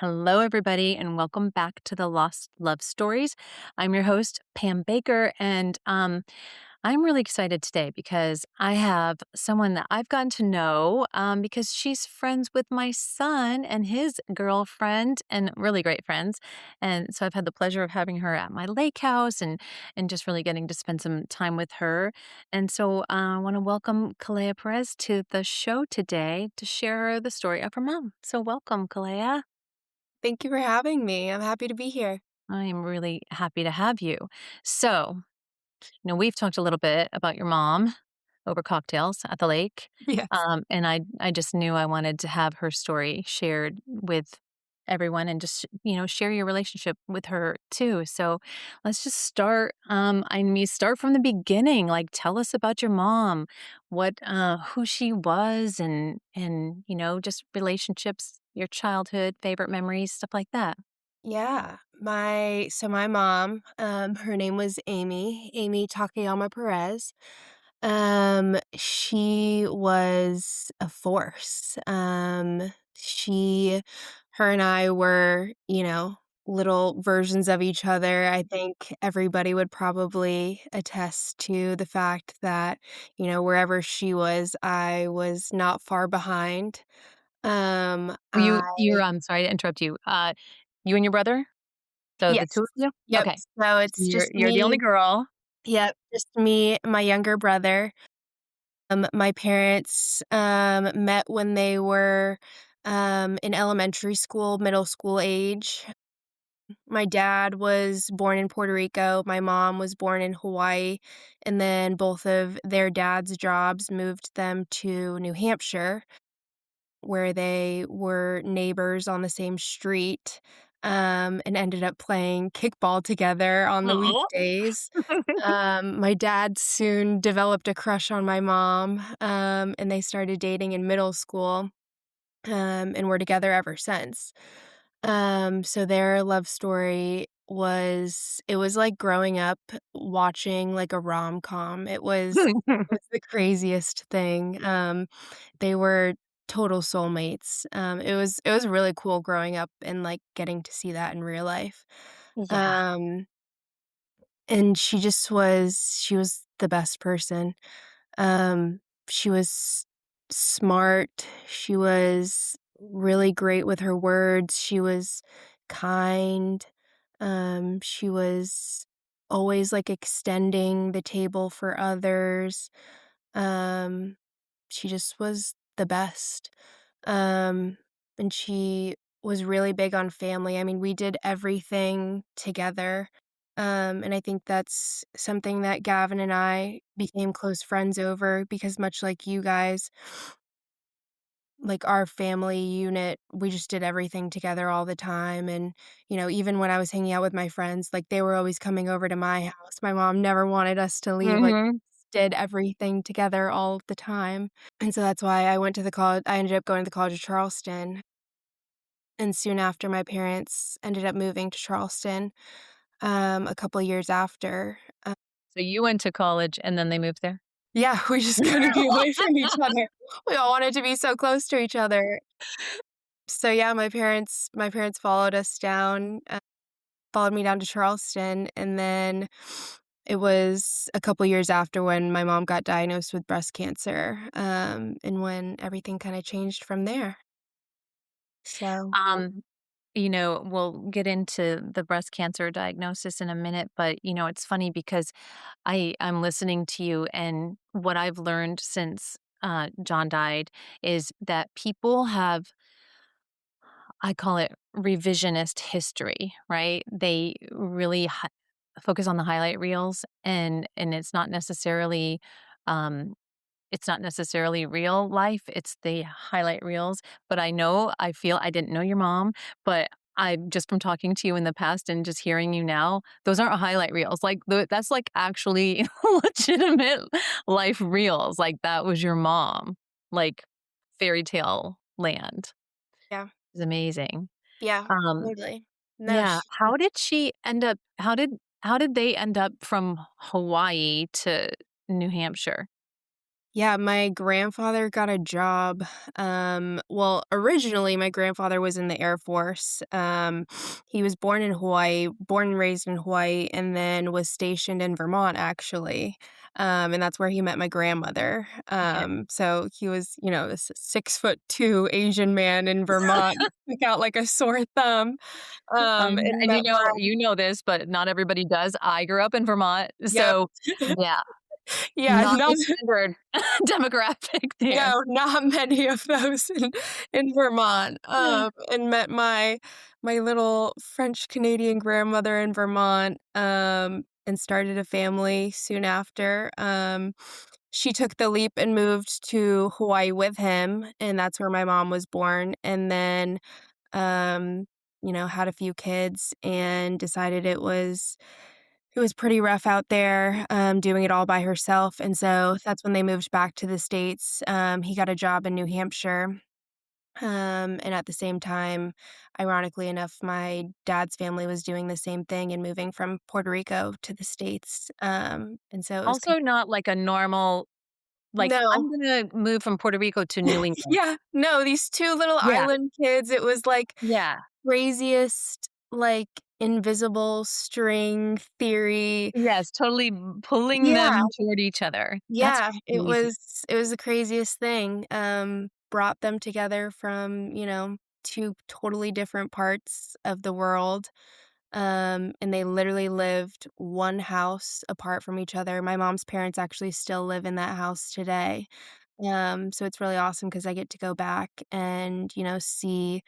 Hello, everybody, and welcome back to the Lost Love Stories. I'm your host, Pam Baker, and I'm really excited today because I have someone that I've gotten to know because she's friends with my son and his girlfriend, and really great friends. And so I've had the pleasure of having her at my lake house and just really getting to spend some time with her. And so I want to welcome Kalea Perez to the show today to share the story of her mom. So welcome, Kalea. Thank you for having me. I'm happy to be here. I am really happy to have you. So, we've talked a little bit about your mom over cocktails at the lake, Yes. and I just knew I wanted to have her story shared with everyone and just share your relationship with her too. So let's just start. I mean, start from the beginning. Like, tell us about your mom, who she was, and just relationships, your childhood, favorite memories, stuff like that. Yeah. My mom, her name was Amy Takayama Perez. She was a force. Her and I were, little versions of each other. I think everybody would probably attest to the fact that, wherever she was, I was not far behind. You I you're sorry to interrupt you. You and your brother? So the 2 Yes. of you? Yep. Okay. So So it's you're just you're the only me. girl. Yep, just me, my younger brother. My parents, met when they were, in elementary school, middle school age. My dad was born in Puerto Rico, my mom was born in Hawaii, and then both of their dad's jobs moved them to New Hampshire, where they were neighbors on the same street, and ended up playing kickball together on the Aw. weekdays. My dad soon developed a crush on my mom, and they started dating in middle school, and were together ever since. So their love story was like growing up watching, like, a rom-com. It was the craziest thing. They were total soulmates. It was really cool growing up and, like, getting to see that in real life. Yeah. Um, and she was the best person. Um, she was smart, she was really great with her words, she was kind, she was always, like, extending the table for others. Um, she just was the best. Um, and she was really big on family. I mean, we did everything together. And I think that's something that Gavin and I became close friends over because much like you guys, like our family unit, we just did everything together all the time. And, even when I was hanging out with my friends, like they were always coming over to my house. My mom never wanted us to leave, like, Mhm. did everything together all the time. And so that's why I ended up going to the College of Charleston. And soon after, my parents ended up moving to Charleston, a couple years after. So you went to college and then they moved there? Yeah, we just couldn't be away from each other. We all wanted to be so close to each other. So, yeah, my parents followed me down to Charleston, and then it was a couple years after when my mom got diagnosed with breast cancer, and when everything kinda changed from there. So Um, we'll get into the breast cancer diagnosis in a minute, but, it's funny because I'm listening to you, and what I've learned since, John died is that people have I call it revisionist history, right? They really focus on the highlight reels, and um, it's not necessarily real life. It's the highlight reels. But I feel I didn't know your mom, but I just from talking to you in the past and just hearing you now, those aren't highlight reels. Like that's like actually legitimate life reels. Like that was your mom, like fairy tale land. yeah, It's amazing. yeah, Um, totally. No, yeah, how did they end up from Hawaii to New Hampshire? Yeah, my grandfather got a job. Well, originally my grandfather was in the Air Force. He was born in Hawaii, born and raised in Hawaii, and then was stationed in Vermont actually. And that's where he met my grandmother. Okay. So he was, this 6'2" Asian man in Vermont, stick out like a sore thumb. And And met my you know this, but not everybody does. I grew up in Vermont, Yep. so yeah, Yeah, not not the standard demographic there. No, not many of those in Vermont, and met my little French Canadian grandmother in Vermont, and started a family soon after. She took the leap and moved to Hawaii with him, and that's where my mom was born, and then, um, had a few kids and decided it was pretty rough out there, doing it all by herself, and so that's when they moved back to the States. He got a job in New Hampshire, and at the same time, ironically enough, my dad's family was doing the same thing and moving from Puerto Rico to the States, and so it was kind Also not like a normal like, No. "I'm gonna move from Puerto Rico to New England." Yeah, no, these 2 little Yeah, island kids, it was, like, yeah. craziest, like, invisible string theory. Yes, totally pulling Yeah. them toward each other. That's Yeah, it crazy. was it was the craziest thing, brought them together from, 2 totally different parts of the world, and they literally lived 1 house apart from each other. My mom's parents actually still live in that house today, so it's really awesome because I get to go back and, see,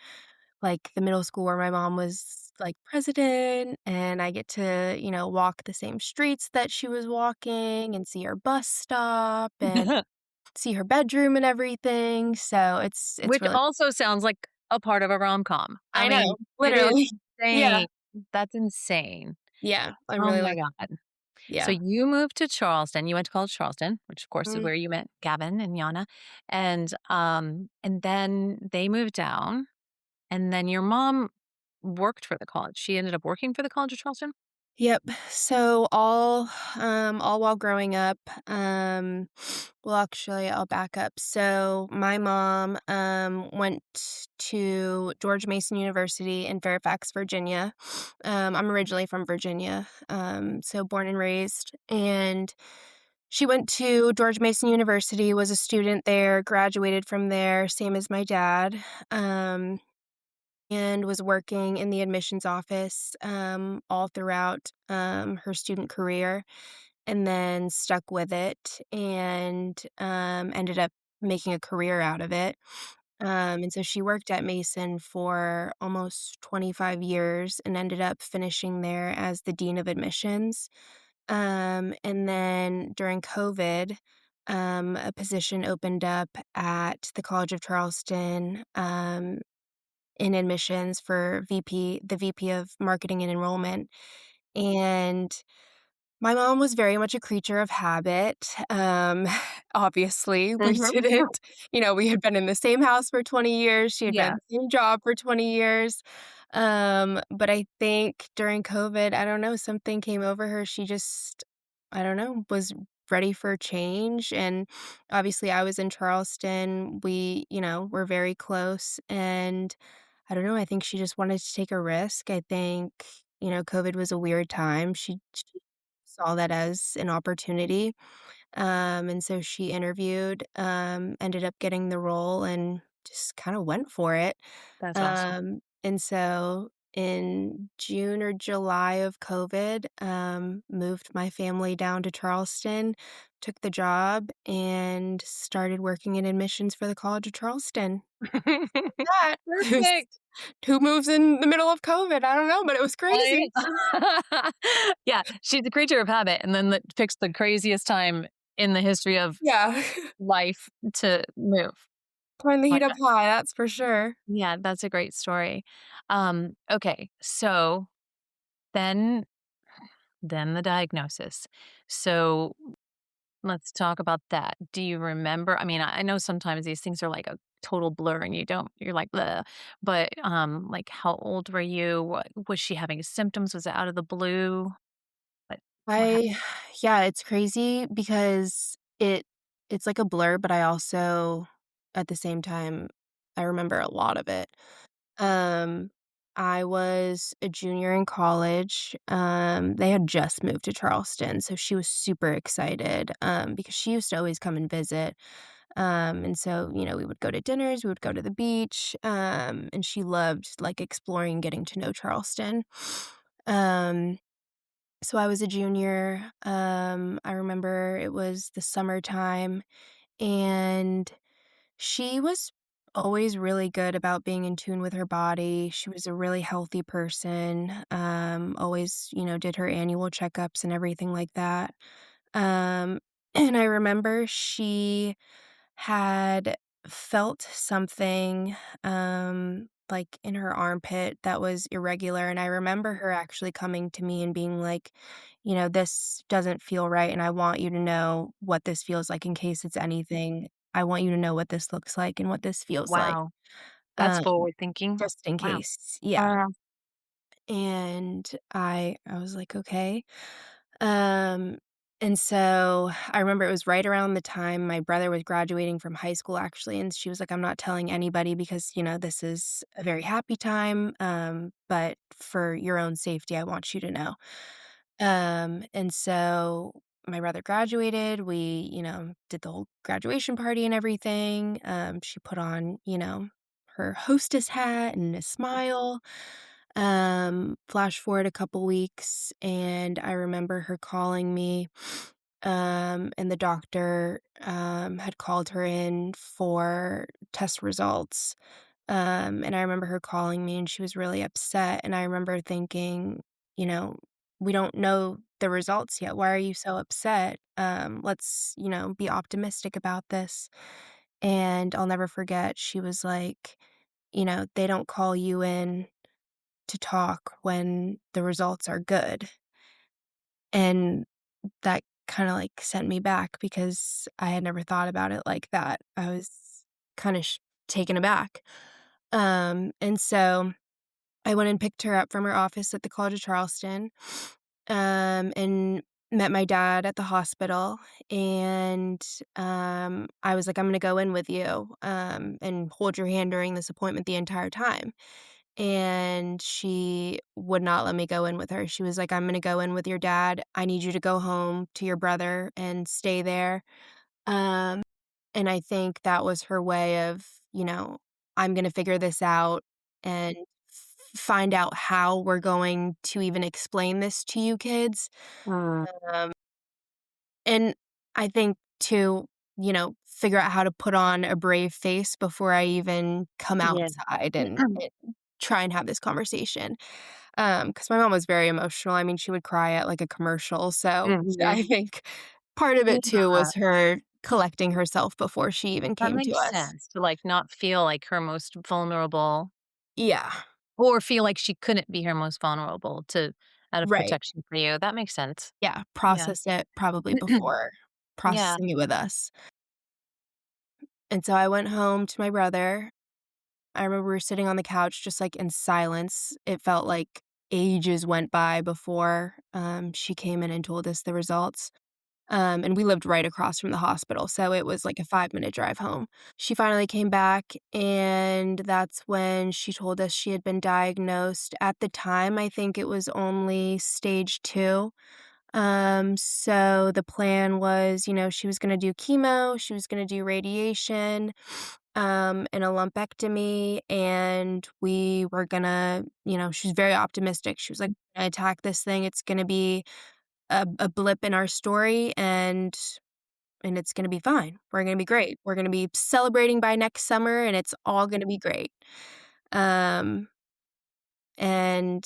like, the middle school where my mom was, like, president, and I get to, walk the same streets that she was walking and see her bus stop and see her bedroom and everything, so it's Which really also sounds like a part of a rom-com. I I mean, know, it is literally. Yeah, insane. That's insane. yeah, I'm Oh really my lucky. god. So Yeah. you moved to Charleston, you went to college Charleston, which of course is Mm, where you met Gavin and Yana, and then they moved down, and then your mom worked for the college. She ended up working for the College of Charleston? yep, so all while growing up, well, actually, I'll back up. So my mom, went to George Mason University in Fairfax, Virginia. I'm originally from Virginia, so born and raised, and she went to George Mason University, was a student there, graduated from there, same as my dad, and was working in the admissions office, all throughout, her student career, and then stuck with it and, ended up making a career out of it. And so she worked at Mason for almost 25 years and ended up finishing there as the dean of admissions. And then during COVID, a position opened up at the College of Charleston, in admissions for the VP of marketing and enrollment. And my mom was very much a creature of habit. Obviously, we Mhm. didn't, we had been in the same house for 20 years. She had been at Yeah, the same job for 20 years. But I think during COVID, I don't know, something came over her. She just, I don't know, was ready for change. And obviously, I was in Charleston. We, were very close. And I don't know, I think she just wanted to take a risk. I think, COVID was a weird time. She saw that as an opportunity, and so she interviewed, ended up getting the role and just kinda went for it. that's awesome. And so in June or July of COVID, moved my family down to Charleston, took the job, and started working in admissions for the College of Charleston. That was Perfect. who moves in the middle of COVID? I don't know, but it was Right? crazy. Yeah, she's a creature of habit, and then picks the craziest time in the history of Yeah. life to move. Turn the My heat up god. high, that's for sure. Yeah, that's a great story. Okay, so then the diagnosis. So let's talk about that. Do you remember? I mean, I know sometimes these things are like a total blur and you're like, "Bleh," but, like, how old were you? What was she having symptoms? Was it out of the blue? What what I happened? Yeah, it's crazy because it it's like a blur, but I also at the same time, I remember a lot of it. Um, I was a junior in college. They had just moved to Charleston, so she was super excited, because she used to always come and visit. And so, we would go to dinners, we would go to the beach, and she loved, like, exploring, getting to know Charleston. Um, so I was a junior. I remember it was the summertime, and she was always really good about being in tune with her body. She was a really healthy person, always, did her annual checkups and everything like that. Um, and I remember she had felt something, like, in her armpit that was irregular, and I remember her actually coming to me and being like, "This doesn't feel right, and I want you to know what this feels like in case it's anything. I want you to know what this looks like and what this feels like, Wow, that's um, forward thinking. just in Wow. case." Yeah. Uh, And I was like, "Okay." Um, and so I remember it was right around the time my brother was graduating from high school, actually, and she was like, "I'm not telling anybody because, this is a very happy time, but for your own safety, I want you to know." And so my brother graduated. We, did the whole graduation party and everything. She put on, her hostess hat and a smile. Flash forward a couple weeks, and I remember her calling me, and the doctor, had called her in for test results. And I remember her calling me, and she was really upset, and I remember thinking, you know, "We don't know the results yet. Why are you so upset? Let's, be optimistic about this." And I'll never forget, she was like, "They don't call you in to talk when the results are good." And that kinda, like, sent me back because I had never thought about it like that. I was kinda taken aback. And so I went and picked her up from her office at the College of Charleston, and met my dad at the hospital, and, I was like, "I'm gonna go in with you, and hold your hand during this appointment the entire time." And she would not let me go in with her. She was like, "I'm gonna go in with your dad. I need you to go home to your brother and stay there." Um, and I think that was her way of, "I'm gonna figure this out and find out how we're going to even explain this to you kids." mm, Um, and I think to, figure out how to put on a brave face before I even come yeah. outside and try and have this conversation. Because my mom was very emotional. I mean, she would cry at, like, a commercial, so Mhm. I think part of it too Yeah, was her collecting herself before she even that came to makes us. sense to, like, not feel like her most vulnerable Yeah, or feel like she couldn't be her most vulnerable to out of right. protection for you. That makes sense. Yeah, Yeah. process it probably before Yeah. processing it with us. And so I went home to my brother. I remember we were sitting on the couch just, like, in silence. It felt like ages went by before, she came in and told us the results. And we lived right across from the hospital, so it was like a 5-minute drive home. She finally came back, and that's when she told us she had been diagnosed. At the time, I think it was only stage 2. So the plan was, she was gonna do chemo, she was gonna do radiation, and a lumpectomy, and we were gonna, she was very optimistic. She was like, "Gonna attack this thing. It's gonna be a blip in our story, and it's gonna be fine. We're gonna be great. We're gonna be celebrating by next summer, and it's all gonna be great." Um, and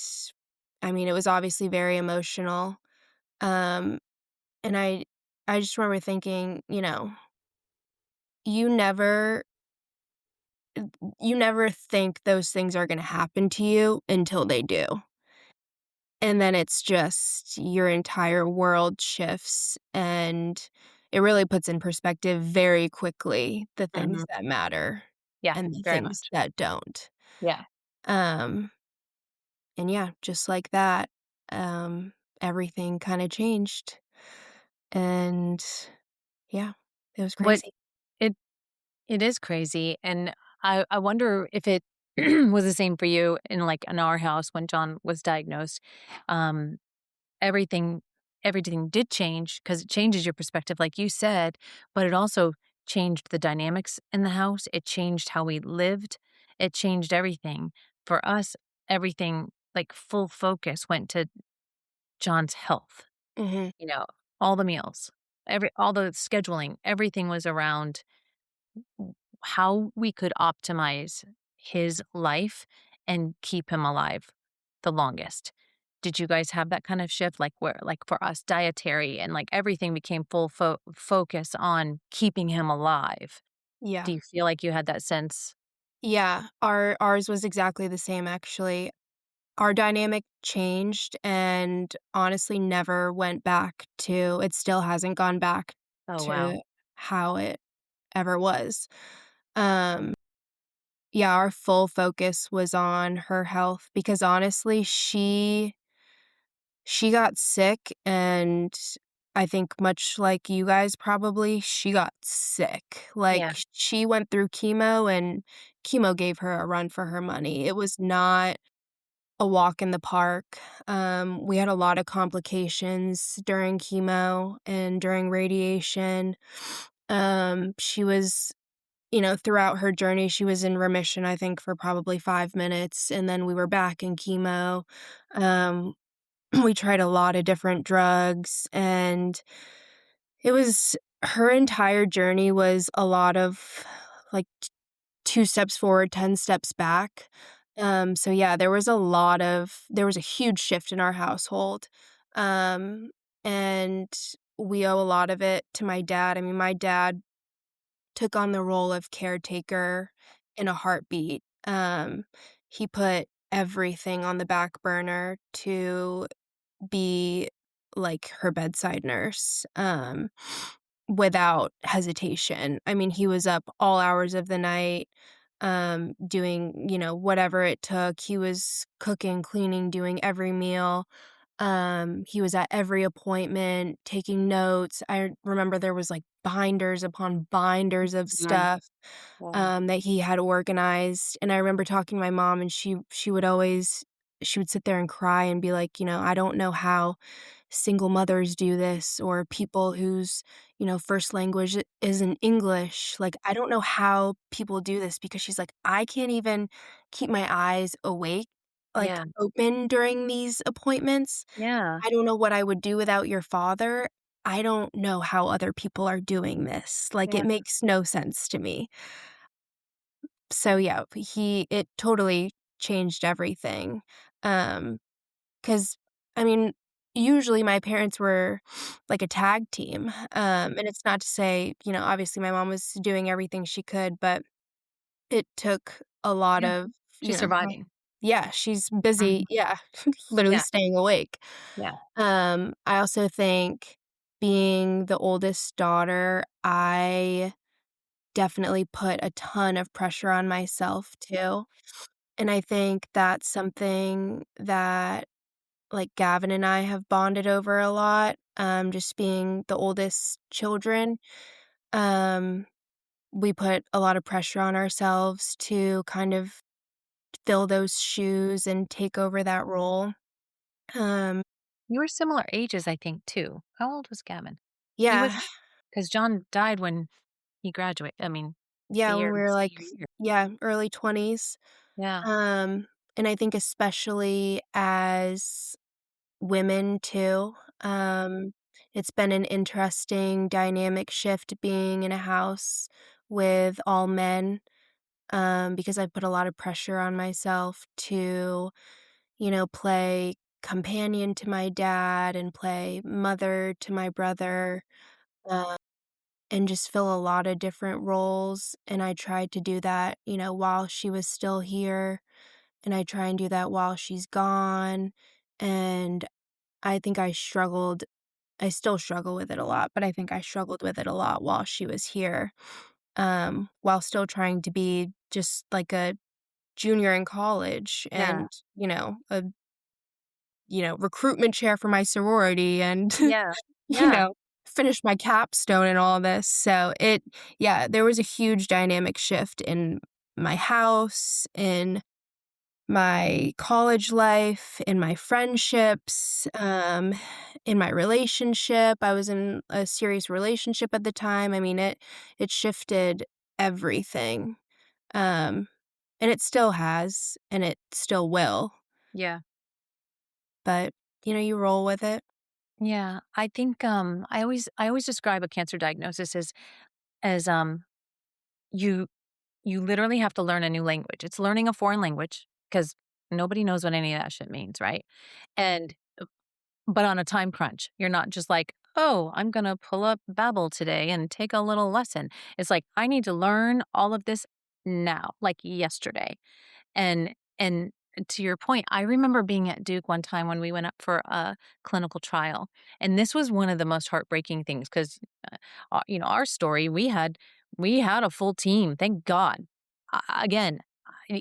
I mean, it was obviously very emotional. Um, and I just remember thinking, you never you never think those things are gonna happen to you until they do. And then it's just your entire world shifts, and it really puts in perspective very quickly the things Mhm. that matter Yeah, and the very things much. that don't. Yeah. Um, and yeah, just like that, everything kinda changed, and yeah, It was What crazy. it it is crazy, and I wonder if it was the same for you in our house when John was diagnosed. Um, everything everything did change because it changes your perspective, like you said, but it also changed the dynamics in the house. It changed how we lived. It changed everything. For us, everything, like, full focus went to John's health, Mhm. you know, all the meals, all the scheduling, everything was around w how we could optimize his life and keep him alive the longest. Did you guys have that kind of shift? Like for us, dietary and, like, everything became full focus on keeping him alive. Yeah. Do you feel like you had that sense? Yeah, ours was exactly the same, actually. Our dynamic changed and honestly never went back to it still hasn't gone back Oh, wow. to how it ever was. Um, yeah, our full focus was on her health because honestly, she got sick and I think much like you guys probably, she got sick. Yeah, Like, she went through chemo and chemo gave her a run for her money. It was not a walk in the park. We had a lot of complications during chemo and during radiation. She was, throughout her journey, she was in remission, I think, for probably 5 minutes, and then we were back in chemo. Um, we tried a lot of different drugs, and it was her entire journey was a lot of like 2 steps forward, 10 steps back. So yeah, there was a huge shift in our household. Um, and we owe a lot of it to my dad. I mean, my dad took on the role of caretaker in a heartbeat. He put everything on the back burner to be like her bedside nurse. Without hesitation. I mean, he was up all hours of the night, doing, whatever it took. He was cooking, cleaning, doing every meal. He was at every appointment, taking notes. I remember there was, like, binders upon binders of God. stuff, Wow. that he had organized, and I remember talking to my mom, and she would sit there and cry and be like, "I don't know how single mothers do this or people whose, first language isn't English. Like, I don't know how people do this," because she's like, "I can't even keep my eyes awake, like, Yeah, open during these appointments. yeah, I don't know what I would do without your father. I don't know how other people are doing this. Like, yeah. it makes no sense to me." So, yeah, it totally changed everything. Um 'Cause, I mean, usually my parents were like a tag team, and it's not to say, obviously my mom was doing everything she could, but it took a lot Yeah, of, she's her surviving. yeah, she's busy, Mhm. yeah, literally Yeah, staying awake. yeah, I also think being the oldest daughter, I definitely put a ton of pressure on myself too, and I think that's something that like, Gavin and I have bonded over a lot, just being the oldest children. Um, we put a lot of pressure on ourselves to kind of fill those shoes and take over that role. Um, you were similar ages, I think, too. How old was Gavin? He was yeah, because John died when he graduated. I mean, yeah, when we were, like senior year. yeah, early 20s. Yeah, Um, and I think especially as women too, it's been an interesting dynamic shift being in a house with all men. Because I put a lot of pressure on myself to, play companion to my dad and play mother to my brother, uh, and just fill a lot of different roles. And I tried to do that, while she was still here, and I try and do that while she's gone. And I think I struggled. I still struggle with it a lot, but I think I struggled with it a lot while she was here, while still trying to be just like a junior in college yeah, and, a, recruitment chair for my sorority and, yeah, you yeah. know. finish my capstone and all this. So yeah, there was a huge dynamic shift in my house, in my college life, in my friendships, in my relationship. I was in a serious relationship at the time. I mean, it shifted everything. Um, and it still has, and it still will. Yeah. But, you roll with it. Yeah. I think I always describe a cancer diagnosis as you you literally have to learn a new language. It's learning a foreign language because nobody knows what any of that shit means, right? And but on a time crunch. You're not just like, "Oh, I'm gonna pull up Babbel today and take a little lesson." It's like, "I need to learn all of this now, like yesterday." And to your point, I remember being at Duke one time when we went up for a clinical trial, and this was one of the most heartbreaking things 'cause, our story, we had a full team, thank God. Again,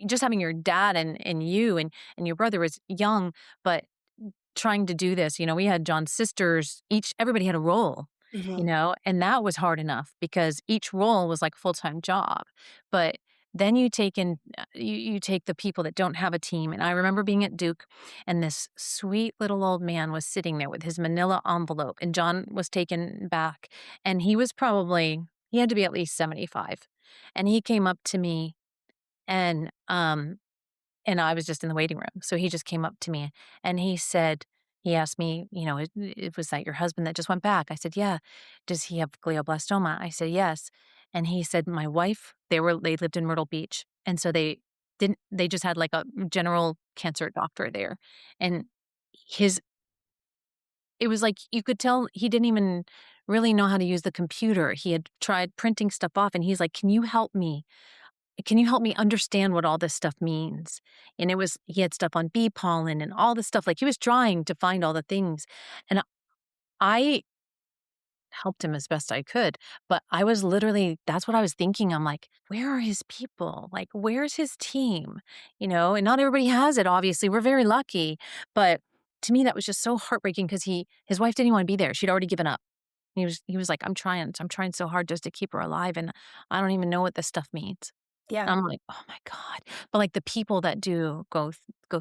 just having your dad and you and your brother was young, but trying to do this, we had John's sisters, everybody had a role, Mhm. and that was hard enough because each role was like a full-time job. But then you take the people that don't have a team. And I remember being at Duke and this sweet little old man was sitting there with his manila envelope and John was taken back and he had to be at least 75. And he came up to me and and I was just in the waiting room. So he just came up to me and he asked me, was that your husband that just went back? I said, yeah. Does he have glioblastoma? I said, yes. And he said, my wife, they lived in Myrtle Beach. And so they just had like a general cancer doctor there. And his, it was like you could tell he didn't even really know how to use the computer. He had tried printing stuff off and he's like, can you help me? Can you help me understand what all this stuff means? And he had stuff on bee pollen and all this stuff. Like he was trying to find all the things. And I helped him as best I could. But that's what I was thinking. I'm like, where are his people? Like, where's his team? And not everybody has it, obviously. We're very lucky. But to me, that was just so heartbreaking because his wife didn't even want to be there. She'd already given up. He was like, I'm trying so hard just to keep her alive. And I don't even know what this stuff means. Yeah. I'm like, "Oh my god." But, like, the people that do go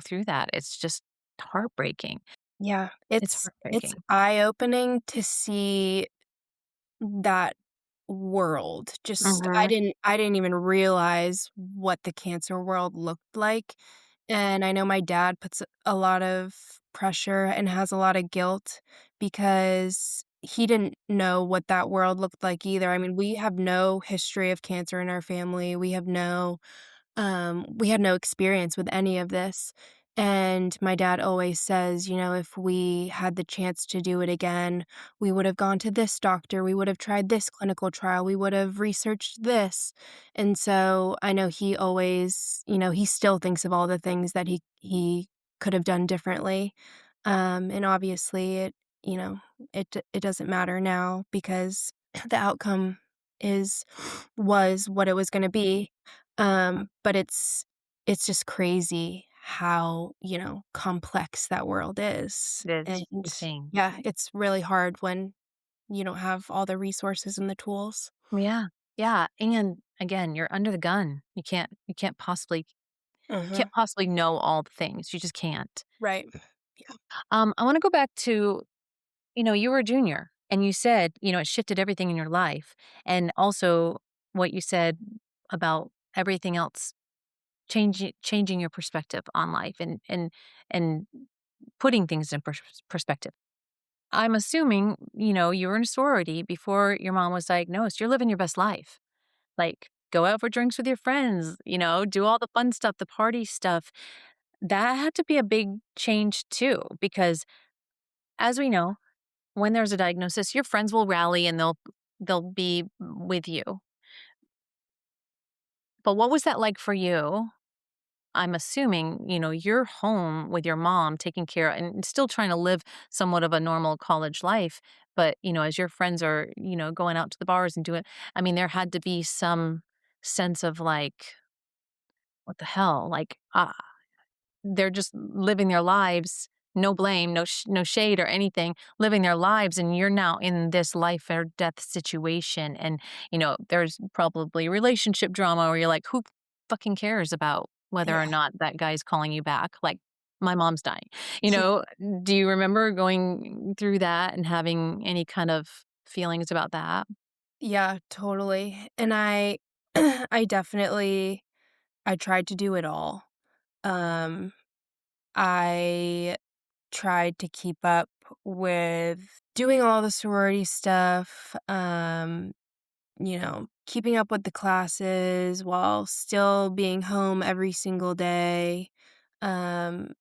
through that, it's just heartbreaking. Yeah. It's It's heartbreaking. eye-opening to see that world. Just Mhm. I didn't even realize what the cancer world looked like, and I know my dad puts a lot of pressure and has a lot of guilt because he didn't know what that world looked like either. I mean, we have no history of cancer in our family. We had no experience with any of this, and my dad always says, "If we had the chance to do it again, we would have gone to this doctor, we would have tried this clinical trial, we would have researched this." And so, I know he always he still thinks of all the things that he could have done differently, and obviously you know, it doesn't matter now because the outcome is was what it was gonna be. But it's just crazy how, complex that world is, It is and insane. yeah, it's really hard when you don't have all the resources and the tools. Yeah. Yeah, and again, you're under the gun. Mhm. You can't possibly know all the things. You just can't. Right. Yeah. I wanna go back to, you were a junior, and you said, it shifted everything in your life, and also what you said about everything else changing your perspective on life and putting things in perspective. I'm assuming, you were in a sorority before your mom was diagnosed. You're living your best life. Like, go out for drinks with your friends, do all the fun stuff, the party stuff. That had to be a big change too, because as we know, when there's a diagnosis, your friends will rally and they'll be with you. But what was that like for you? I'm assuming, you're home with your mom taking care and still trying to live somewhat of a normal college life. But, as your friends are, going out to the bars and doing, I mean, there had to be some sense of like, what the hell? Like, they're just living their lives no blame, no shade or anything, living their lives, and you're now in this life or death situation, and, there's probably relationship drama where you're like, "Who fucking cares about whether or Yeah. not that guy's calling you back?" Like, my mom's dying, you know? Do you remember going through that and having any kind of feelings about that? Yeah, totally. And I I definitely I tried to do it all. Um, I tried to keep up with doing all the sorority stuff, keeping up with the classes while still being home every single day. Um,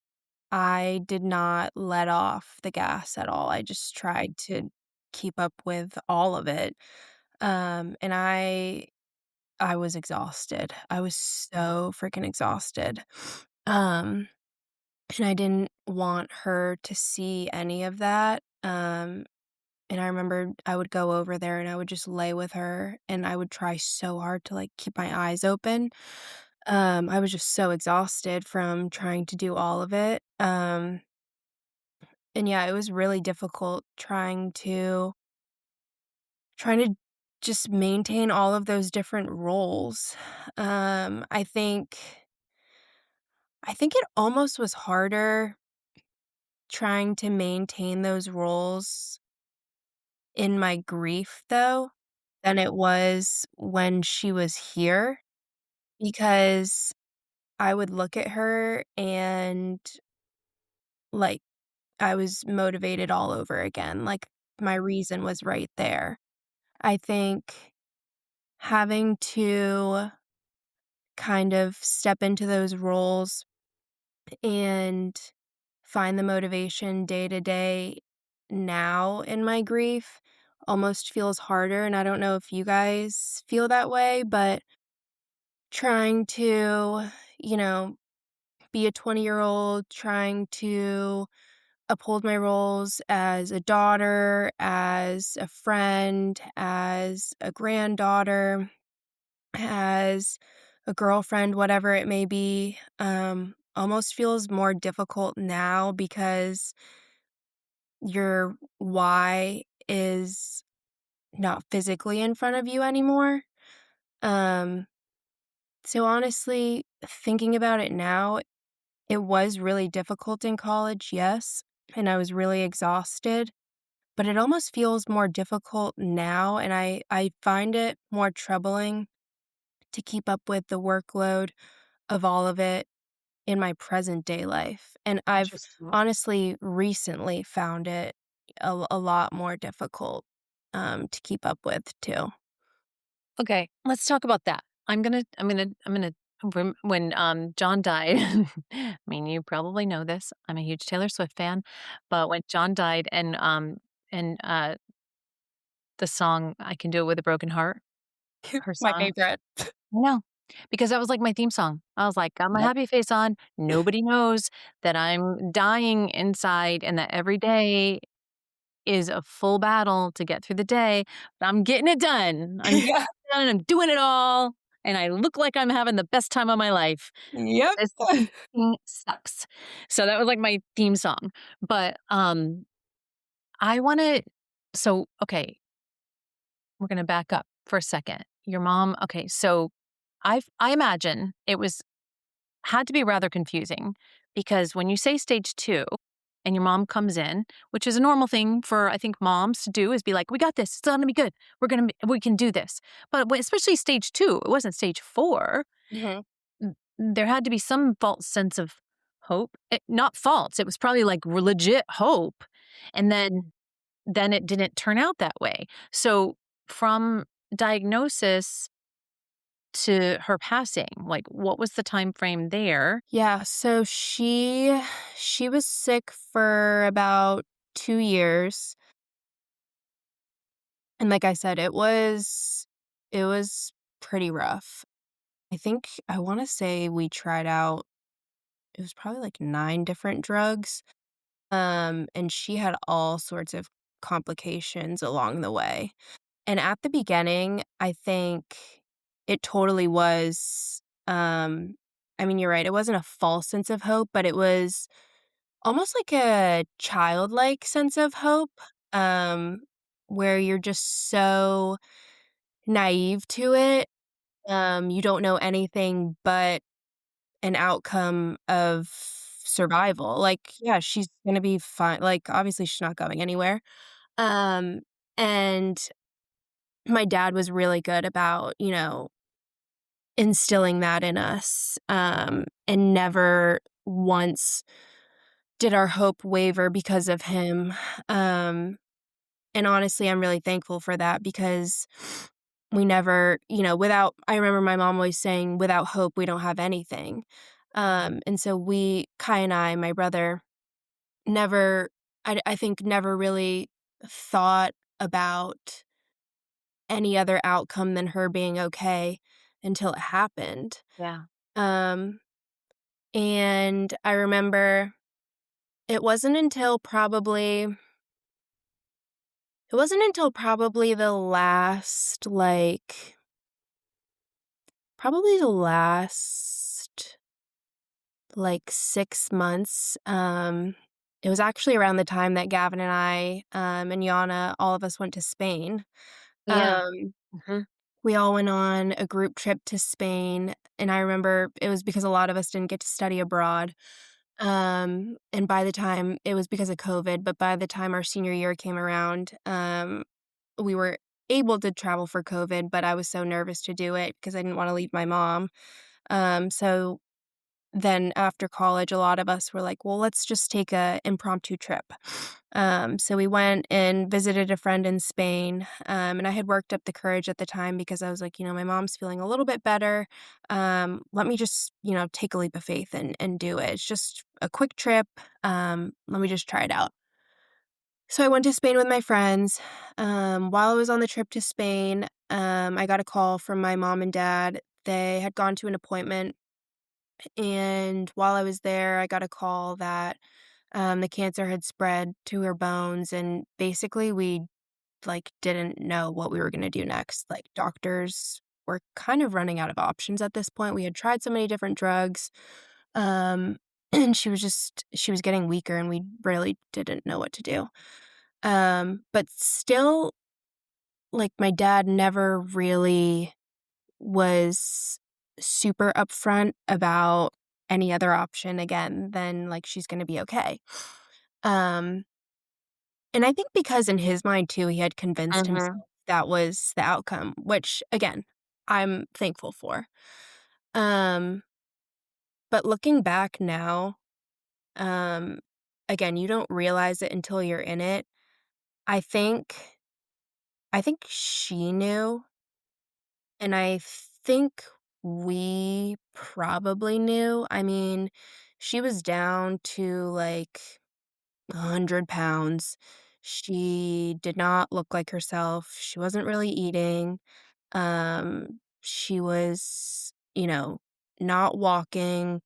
I did not let off the gas at all. I just tried to keep up with all of it. And I was exhausted. I was so freaking exhausted. Um, and I didn't want her to see any of that. And I remember I would go over there and I would just lay with her and I would try so hard to like keep my eyes open. I was just so exhausted from trying to do all of it. And yeah, it was really difficult trying to just maintain all of those different roles. Um, I think I think it almost was harder trying to maintain those roles in my grief, though, than it was when she was here, because I would look at her and, like, I was motivated all over again, like, my reason was right there. I think having to kind of step into those roles and find the motivation day to day now in my grief almost feels harder, and I don't know if you guys feel that way, but trying to, you know, be a 20-year-old, trying to uphold my roles as a daughter, as a friend, as a granddaughter, as a girlfriend, whatever it may be, almost feels more difficult now because your why is not physically in front of you anymore. Um, so honestly, thinking about it now, it was really difficult in college, yes, and I was really exhausted, but it almost feels more difficult now, and I find it more troubling to keep up with the workload of all of it in my present day life, and I've Interesting. honestly recently found it a lot more difficult, to keep up with too. Okay, let's talk about that. When John died, I mean, you probably know this. I'm a huge Taylor Swift fan, but when John died and the song "I Can Do It With a Broken Heart," her My song, favorite. I know, because that was like my theme song. I was like, got my Yep. happy face on. Nobody knows that I'm dying inside, and that every day is a full battle to get through the day, but I'm getting it done. I'm getting Yeah. it done, I'm doing it all, and I look like I'm having the best time of my life. Yep. This thing sucks. So that was like my theme song. But, I wanna okay, we're gonna back up for a second. Your mom, okay, so I imagine it was had to be rather confusing because when you say stage 2 and your mom comes in, which is a normal thing for I think moms to do is be like, "We got this. It's gonna be good. We can do this." But especially stage 2, it wasn't stage 4. Mhm. There had to be some false sense of hope. Not false. It was probably like legit hope. And then it didn't turn out that way. So from diagnosis to her passing, like what was the time frame there? Yeah, so she was sick for about 2 years, and like I said, it was pretty rough. I wanna say we tried out it was probably like 9 different drugs, and she had all sorts of complications along the way. And at the beginning, I think it totally was, I mean, you're right, it wasn't a false sense of hope, but it was almost like a childlike sense of hope, um, where you're just so naive to it. You don't know anything but an outcome of survival. Like, yeah, she's gonna be fine. Like, obviously, she's not going anywhere. Um, and my dad was really good about, instilling that in us, and never once did our hope waver because of him. Um, and honestly, I'm really thankful for that because we never, without I remember my mom always saying, "Without hope, we don't have anything." And so Kai and I, my brother, never I think never really thought about any other outcome than her being okay until it happened. Yeah. Um, and I remember it wasn't until probably the last, probably the last, 6 months, it was actually around the time that Gavin and I, and Yana, all of us went to Spain. Yeah. Um, Mhm. we all went on a group trip to Spain, and I remember it was because a lot of us didn't get to study abroad. And by the time it was because of COVID, but by the time our senior year came around, we were able to travel for COVID, but I was so nervous to do it because I didn't wanna leave my mom. So then after college, a lot of us were like, "Well, let's just take a impromptu trip." So we went and visited a friend in Spain, and I had worked up the courage at the time because I was like, "My mom's feeling a little bit better. Let me just, take a leap of faith and do it. It's just a quick trip. Let me just try it out." So I went to Spain with my friends. While I was on the trip to Spain, I got a call from my mom and dad. They had gone to an appointment, and while I was there, I got a call that the cancer had spread to her bones, and basically we didn't know what we were gonna do next. Like, doctors were kind of running out of options at this point. We had tried so many different drugs, um, and she was getting weaker, and we really didn't know what to do. But still, my dad never really was super upfront about any other option again than, she's gonna be okay. Um, and I think because in his mind too, he had convinced Mhm. himself that was the outcome, which again, I'm thankful for. Um, but looking back now, um, again, you don't realize it until you're in it. I think I think she knew, and I think we probably knew. I mean, she was down to 100 pounds. She did not look like herself. She wasn't really eating. She was, not walking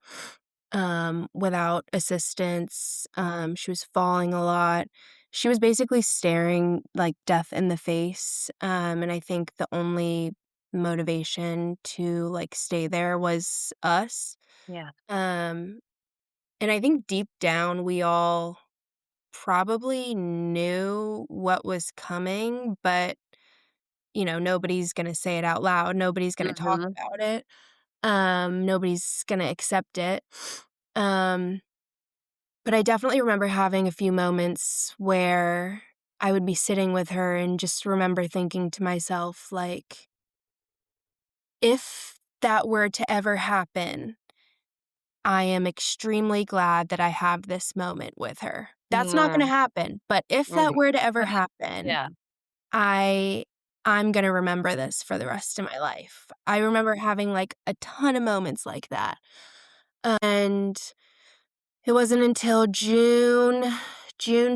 without assistance. She was falling a lot. She was basically staring death in the face. And I think the only motivation to stay there was us. Yeah. Um, and I think deep down we all probably knew what was coming, but nobody's gonna say it out loud. Nobody's gonna talk Mhm. about it. Nobody's gonna accept it. Um But I definitely remember having a few moments where I would be sitting with her and just remember thinking to myself, if that were to ever happen, I am extremely glad that I have this moment with her. That's not gonna Mm. happen, but if that Mhm. were to ever Right. happen, Yeah. I I'm gonna remember this for the rest of my life. I remember having, a ton of moments like that, and it wasn't until June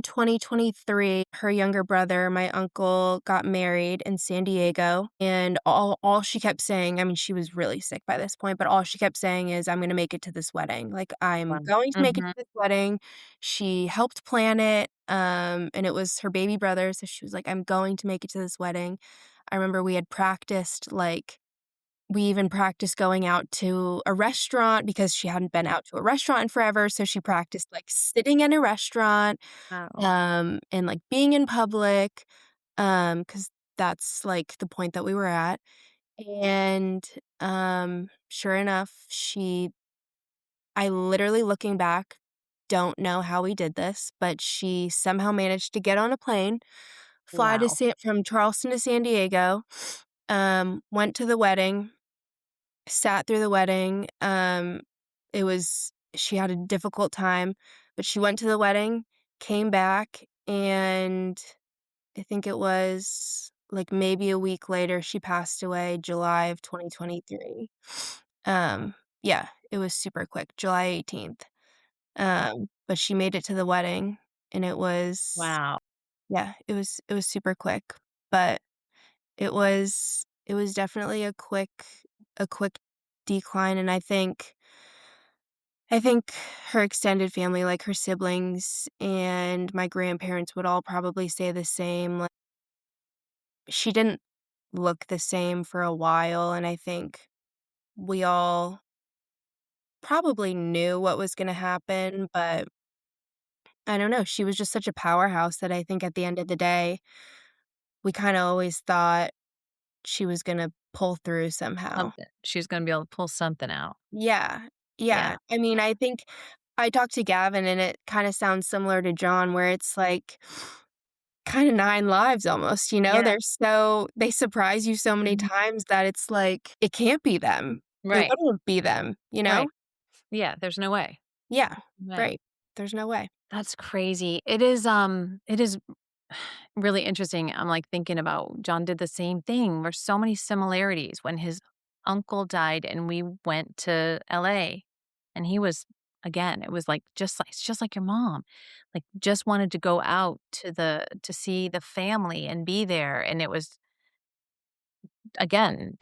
2023, her younger brother, my uncle, got married in San Diego, and all she kept saying, I mean, she was really sick by this point, but all she kept saying is, "I'm gonna make it to this wedding." "I'm Fun. going to make it to Mhm. this wedding." She helped plan it, and it was her baby brother, so she was like, "I'm going to make it to this wedding." I remember we had practiced, We even practiced going out to a restaurant because she hadn't been out to a restaurant in forever, so she practiced, like, sitting in a restaurant, Wow. and, like, being in public, because that's, like, the point that we were at, and, sure enough, I literally, looking back, don't know how we did this, but she somehow managed to get on a plane, fly to Wow. San from Charleston to San Diego, went to the wedding, sat through the wedding, it was she had a difficult time, but she went to the wedding, came back, and I think it was, like, maybe a week later, she passed away July of 2023. Um, yeah, it was super quick, July 18th. But she made it to the wedding, and it was Wow. yeah, it was super quick, but it was definitely a quick decline, and I think her extended family, like her siblings and my grandparents would all probably say the same, like, she didn't look the same for a while, and I think we all probably knew what was gonna happen, but I don't know, she was just such a powerhouse that I think at the end of the day, we kinda always thought she was gonna pull through somehow. Something. She's gonna be able to pull something out. Yeah, yeah. Yeah. I mean, I think I talked to Gavin, and it kinda sounds similar to John, where it's like kinda 9 lives almost, Yeah. they surprise you so many Mhm. times that it's like, it can't be them. It Right. wouldn't be them, you Right. know? Yeah, there's no way. Yeah, Way. right. There's no way. That's crazy. It is really interesting. I'm, like, thinking about John did the same thing. There's so many similarities when his uncle died and we went to LA, and he was again, it was, like, it's just like your mom. Like, just wanted to go out to see the family and be there, and it was again,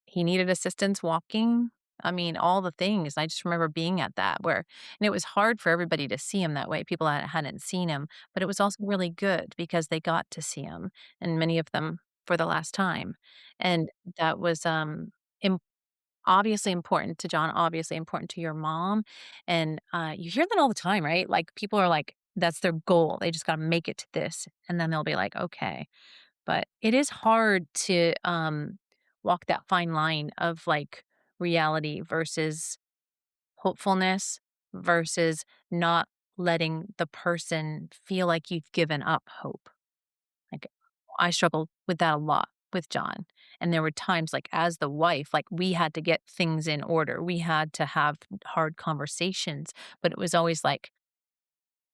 he needed assistance walking. I mean, all the things. I just remember being at that where and it was hard for everybody to see him that way, people that hadn't seen him, but it was also really good because they got to see him, and many of them for the last time, and that was, im obviously important to John, obviously important to your mom, and, you hear that all the time, right? Like, people are like, that's their goal, they just gotta make it to this, and then they'll be like, "Okay." But it is hard to, walk that fine line of, like, reality versus hopefulness versus not letting the person feel like you've given up hope. Like, I struggled with that a lot with John, and there were times, like, as the wife, like, we had to get things in order. We had to have hard conversations, but it was always like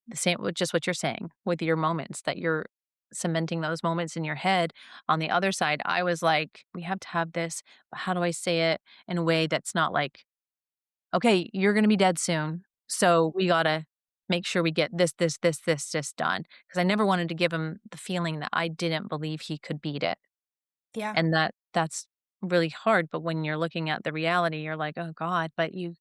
the same with just what you're saying with your moments that you're cementing those moments in your head. On the other side, I was like, we have to have this, but how do I say it in a way that's not like, okay, you're going to be dead soon. So we got to make sure we get this done. Cause I never wanted to give him the feeling that I didn't believe he could beat it. Yeah. And that's really hard. But when you're looking at the reality, you're like, oh God, but it's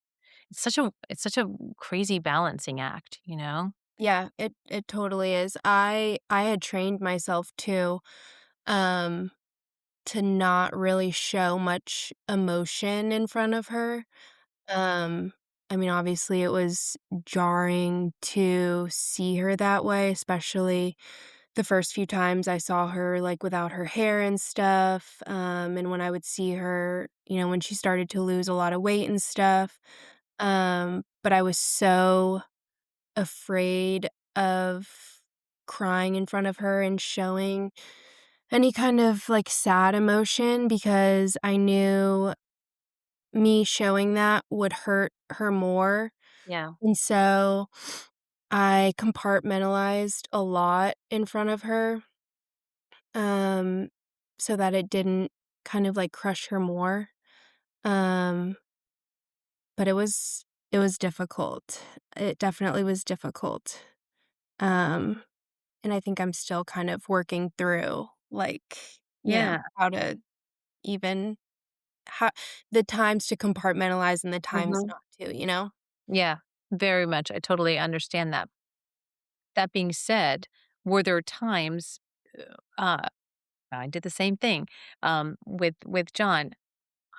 such a crazy balancing act, you know? Yeah, it totally is. I had trained myself um, to not really show much emotion in front of her. Um, I mean, obviously, it was jarring to see her that way, especially the first few times I saw her, like, without her hair and stuff, and when I would see her, when she started to lose a lot of weight and stuff, but I was so afraid of crying in front of her and showing any kind of, like, sad emotion because I knew me showing that would hurt her more, Yeah. and so I compartmentalized a lot in front of her, um, so that it didn't kind of, like, crush her more, um, but it was difficult. It definitely was difficult, um and I think I'm still kind of working through, like, Yeah. how to even how the times to compartmentalize and the times Mhm. not to? Yeah, very much. I totally understand that. That being said, were there times, uh I did the same thing, with John.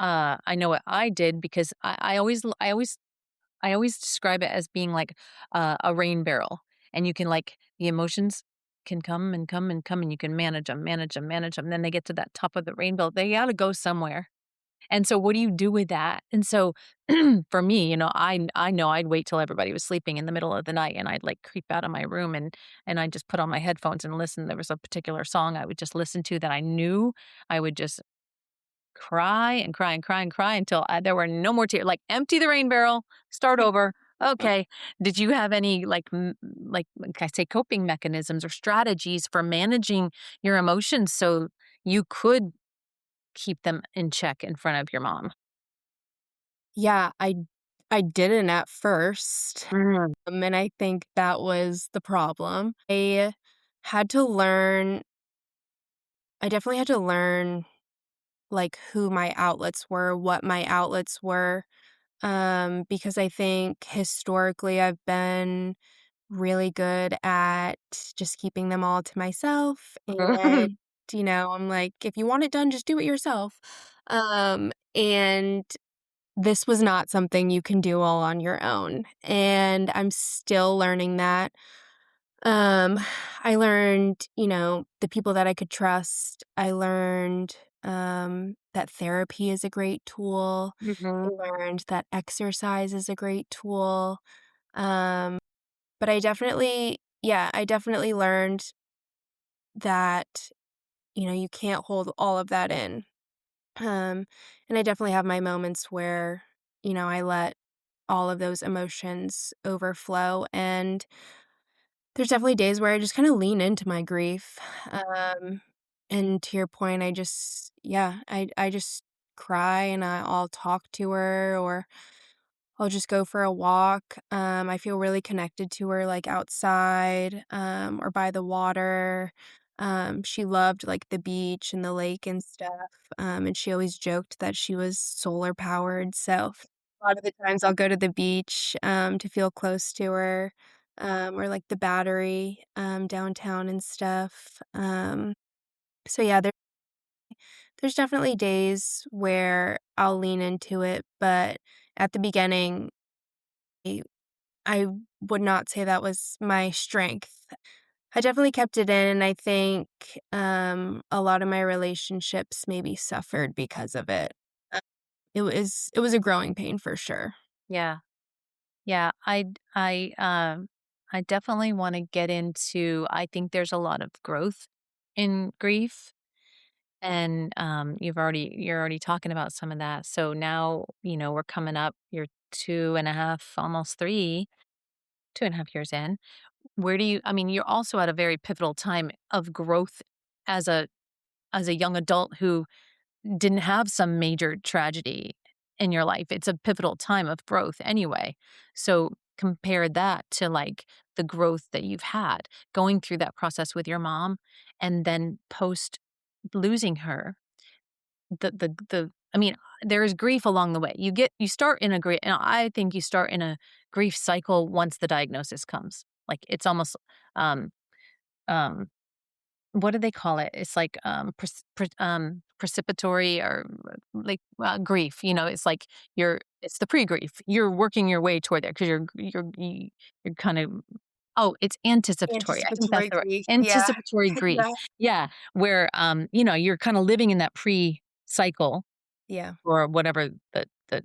I know what I did because I always describe it as being like a rain barrel, and you can like the emotions can come and come and come, and you can manage them, manage them, manage them. Then they get to that top of the rainbow. They got to go somewhere. And so, what do you do with that? And so, for me, I know I'd wait till everybody was sleeping in the middle of the night, and I'd like creep out of my room and I'd just put on my headphones and listen. There was a particular song I would just listen to that I knew I would just cry and cry and cry and cry until there were no more tears. Like empty the rain barrel, start over. Okay. Did you have any like I say coping mechanisms or strategies for managing your emotions so you could keep them in check in front of your mom? Yeah, I didn't at first, Mm. and I think that was the problem. Had to learn I definitely had to learn, like, who my outlets were, what my outlets were, because I think historically I've been really good at just keeping them all to myself, and, I'm like, "If you want it done, just do it yourself." And this was not something you can do all on your own, and I'm still learning that. Um, I learned, the people that I could trust. I learned, that therapy is a great tool. I Mhm. learned that exercise is a great tool. Um, but I definitely learned that, you can't hold all of that in. And I definitely have my moments where, I let all of those emotions overflow, and there's definitely days where I just kinda lean into my grief, um, and to your point, I just cry and I'll talk to her, or I'll just go for a walk. I feel really connected to her, like, outside, or by the water. She loved, like, the beach and the lake and stuff, and she always joked that she was solar powered, so a lot of the times I'll go to the beach, to feel close to her, or, like, the Battery, downtown and stuff. So yeah, there's definitely days where I'll lean into it, but at the beginning, I I would not say that was my strength. I definitely kept it in, and I think, a lot of my relationships maybe suffered because of it. Uh, it was a growing pain for sure. Yeah. Yeah. I definitely want to get into I think there's a lot of growth in grief. And you're already talking about some of that. So now, we're coming up, you're 2.5, almost 3, 2.5 years in. Where do you I mean, you're also at a very pivotal time of growth as a young adult who didn't have some major tragedy in your life. It's a pivotal time of growth anyway. So compare that to like the growth that you've had going through that process with your mom and then post losing her. The I mean, there is grief along the way. You start in a grief and I think you start in a grief cycle once the diagnosis comes. Like it's almost um um what do they call it? It's like, precipitory or like, grief, it's like it's the pre-grief. You're working your way toward there because you're kind of oh, it's anticipatory. I think that's Anticipatory the word. grief, yeah. Anticipatory grief. Yeah. Yeah, where, you're kinda living in that pre-cycle Yeah. or whatever the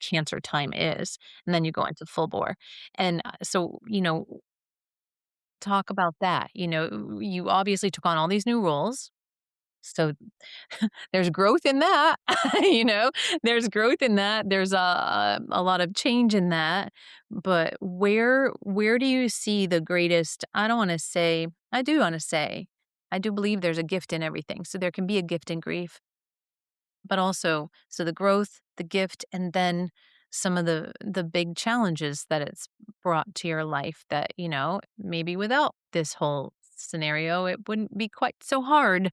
cancer time is, and then you go into full bore. And, so, talk about that. You obviously took on all these new roles. So there's growth in that, you know, there's growth in that. There's a lot of change in that. But where do you see the greatest? I don't want to say, I do want to say, I do believe there's a gift in everything. So there can be a gift in grief, but also so the growth, the gift, and then some of the big challenges that it's brought to your life that, maybe without this whole scenario, it wouldn't be quite so hard.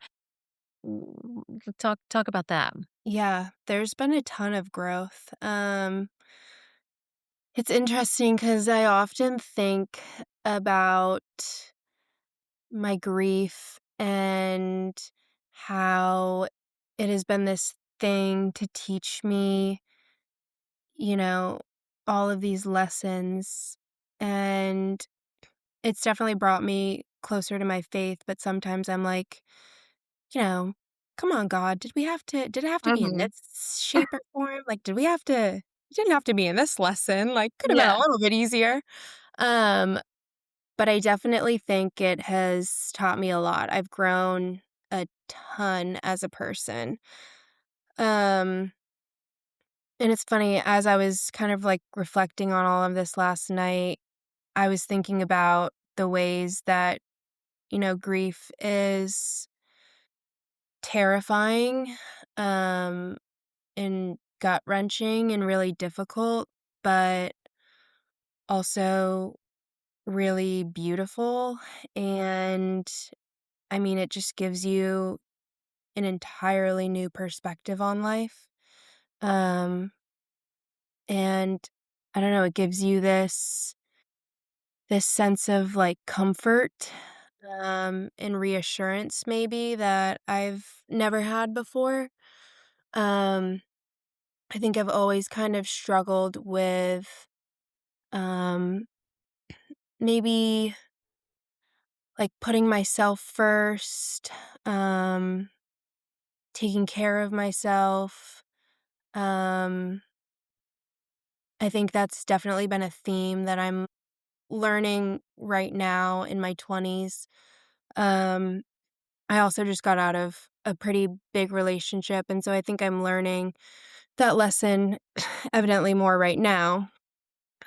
Talk about that. Yeah, there's been a ton of growth. It's interesting because I often think about my grief and how it has been this thing to teach me, you know, all of these lessons. And it's definitely brought me closer to my faith, but sometimes I'm like, you know, "Come on, God, did it have to be in Mhm. this shape or form? Like, did we have to it didn't have to be in this lesson, like, could have been a Yeah. little bit easier." Um, but I definitely think it has taught me a lot. I've grown a ton as a person. Um, and it's funny, as I was kind of, like, reflecting on all of this last night, I was thinking about the ways that, grief is terrifying, um, and gut-wrenching and really difficult, but also really beautiful, and, I mean, it just gives you an entirely new perspective on life, and I don't know, it gives you this sense of, like, comfort, and reassurance maybe that I've never had before. Um, I think I've always kind of struggled with, um, maybe, like, putting myself first, um, taking care of myself. Um, I think that's definitely been a theme that I'm learning right now in my 20s. Um, I also just got out of a pretty big relationship, and so I think I'm learning that lesson evidently more right now.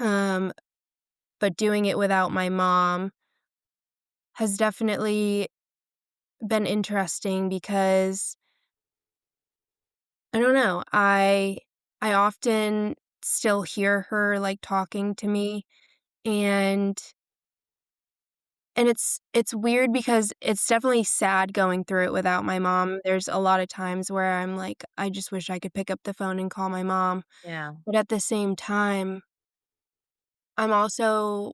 Um, but doing it without my mom has definitely been interesting because I don't know, I often still hear her, like, talking to me, and it's weird because it's definitely sad going through it without my mom. There's a lot of times where I'm like, "I just wish I could pick up the phone and call my mom." Yeah. But at the same time, I'm also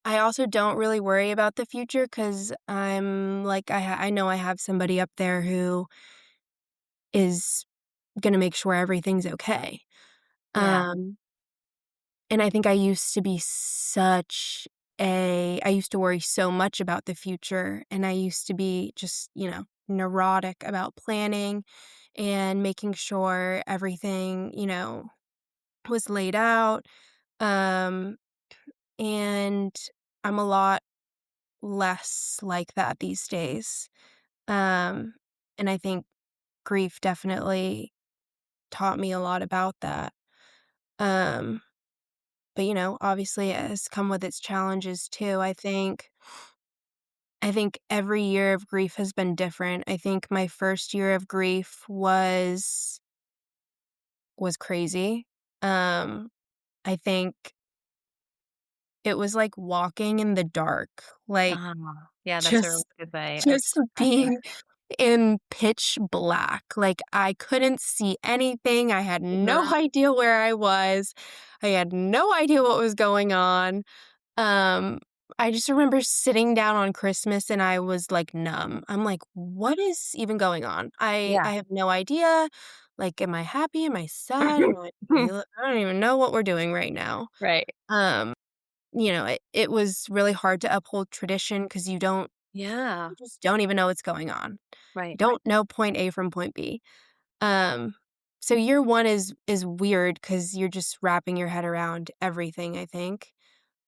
I also don't really worry about the future because 'cause I'm like, I know I have somebody up there who is gonna make sure everything's okay. Yeah. Um, and I think I used to worry so much about the future, and I used to be just, neurotic about planning and making sure everything, was laid out. Um, and I'm a lot less like that these days. Um, and I think grief definitely taught me a lot about that. Um, but obviously it has come with its challenges too. I think every year of grief has been different. I think my first year of grief was crazy. Um, I think it was like walking in the dark, like Ah, yeah, that's a really just good way of just describing being in pitch black, like, I couldn't see anything, I had it. no Mhm. idea where I was, I had no idea what was going on, um, I just remember sitting down on Christmas and I was, like, numb. I'm like, "What is even going on?" Yeah. I have no idea, like, am I happy? Am I sad? Am I feel I don't even know what we're doing right now. Right. Um, it was really hard to uphold tradition because Yeah. you just don't even know what's going on. You Right. don't know point A from point B. Um, so year 1 is weird because 'cause you're just wrapping your head around everything, I think.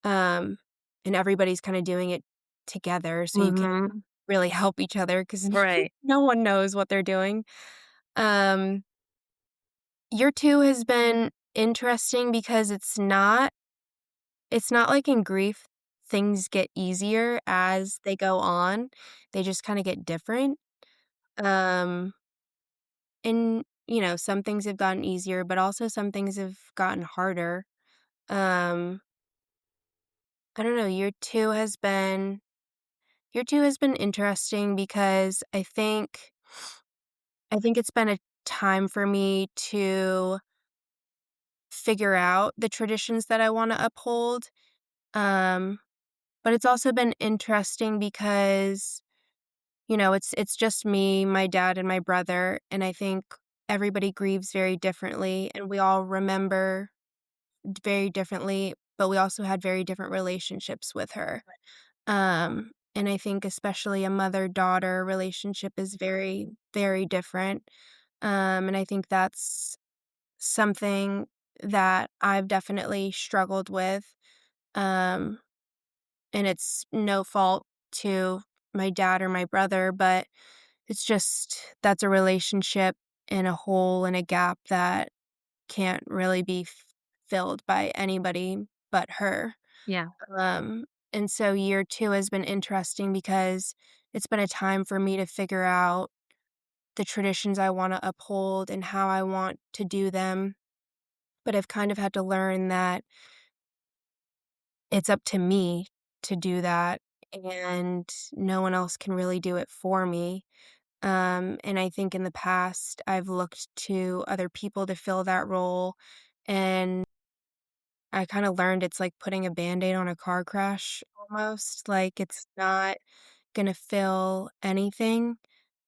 Um, and everybody's kinda doing it together, so you can't Mhm. really help each other because Right. no one knows what they're doing. Um, year 2 has been interesting because it's not like in grief, things get easier as they go on. They just kinda get different. Um And, some things have gotten easier, but also some things have gotten harder. Um, I don't know, year 2 has been interesting because I think it's been a time for me to figure out the traditions that I wanna uphold. Um, but it's also been interesting because it's just me, my dad, and my brother, and I think everybody grieves very differently, and we all remember very differently, but we also had very different relationships with her. And I think especially a mother-daughter relationship is very, very different. And I think that's something that I've definitely struggled with. Um, and it's no fault to my dad or my brother, but it's just that's a relationship and a hole and a gap that can't really be filled by anybody but her. Yeah. Um, and so year 2 has been interesting because it's been a time for me to figure out the traditions I wanna uphold and how I want to do them, but I've kind of had to learn that it's up to me to do that, and no one else can really do it for me. And I think in the past, I've looked to other people to fill that role, and I kinda learned it's like putting a Band-Aid on a car crash almost, like, it's not gonna fill anything,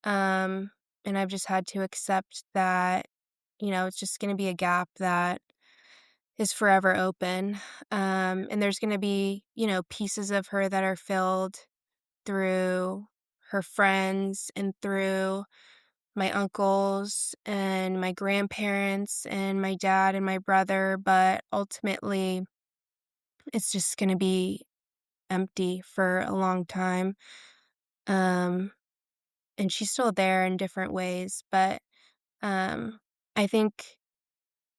um, and I've just had to accept that, it's just gonna be a gap that is forever open, and there's gonna be, pieces of her that are filled through her friends and through my uncles and my grandparents and my dad and my brother, but ultimately, it's just gonna be empty for a long time. Um, and she's still there in different ways, but, um, I think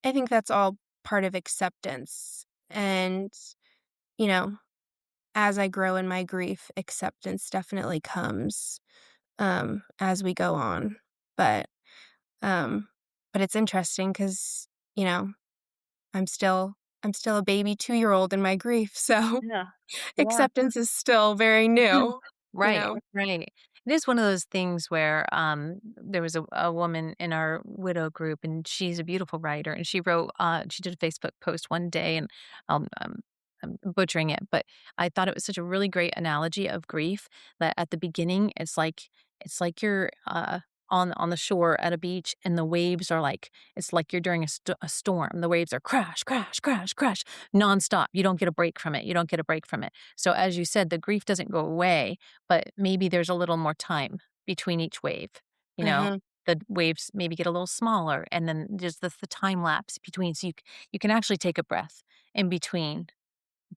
I think that's all part of acceptance, and, you know, as I grow in my grief, acceptance definitely comes, as we go on, but, um but it's interesting because you know, I'm still I'm still a baby two-year-old in my grief, so Yeah. Yeah. acceptance is still very new, you Right, know? right. It is one of those things where there was a woman in our widow group, and she's a beautiful writer. And she wrote, she did a Facebook post one day, and um, um, I'm butchering it, but I thought it was such a really great analogy of grief that at the beginning, it's like you're on the shore at a beach, and the waves are like it's like you're during a storm. The waves are crash, crash, crash, crash, nonstop. You don't get a break from it. You don't get a break from it. So as you said, the grief doesn't go away, but maybe there's a little more time between each wave, you know? Mhm, The waves maybe get a little smaller, and then there's the time lapse between, so you can actually take a breath in between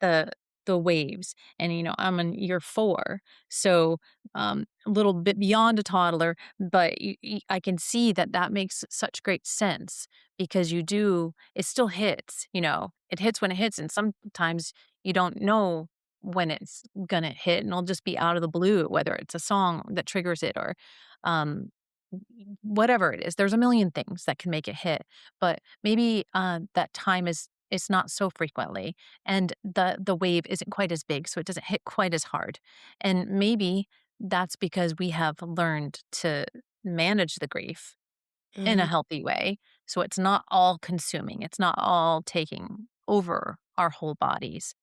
the waves. And, I'm in year 4, so, a little bit beyond a toddler, but I can see that that makes such great sense because it still hits, it hits when it hits, and sometimes you don't know when it's gonna hit, and it'll just be out of the blue, whether it's a song that triggers it or, um, whatever it is. There's a million things that can make it hit, but maybe, that time is not so frequently, and the wave isn't quite as big, so it doesn't hit quite as hard. And maybe that's because we have learned to manage the grief in a mhm. healthy way, so it's not all consuming, it's not all taking over our whole bodies.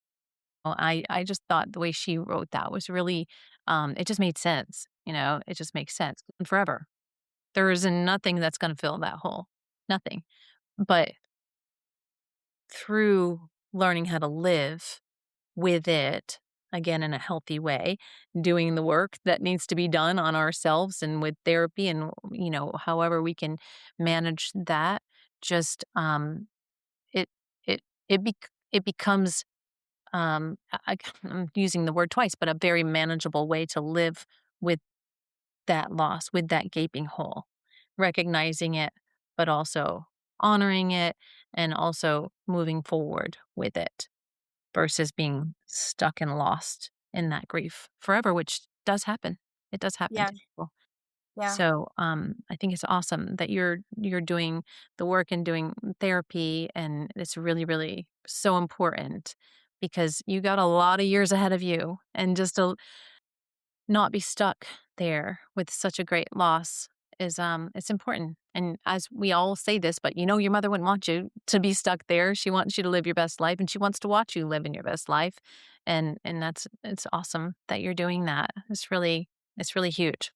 Well, I just thought the way she wrote that was really, it just made sense, it just makes sense, and forever. There is nothing that's gonna fill that hole, nothing. But through learning how to live with it, again, in a healthy way, doing the work that needs to be done on ourselves and with therapy and, however we can manage that, just, it it it becomes, I'm using the word twice, but a very manageable way to live with that loss, with that gaping hole, recognizing it, but also honoring it and also moving forward with it versus being stuck and lost in that grief forever, which does happen. It does happen Yeah, to people. yeah. So, I think it's awesome that you're doing the work and doing therapy, and it's really, really so important because you got a lot of years ahead of you, and just to not be stuck there with such a great loss is, it's important. And as we all say this, but your mother wouldn't want you to be stuck there. She wants you to live your best life, and she wants to watch you live in your best life. And it's awesome that you're doing that. It's really huge.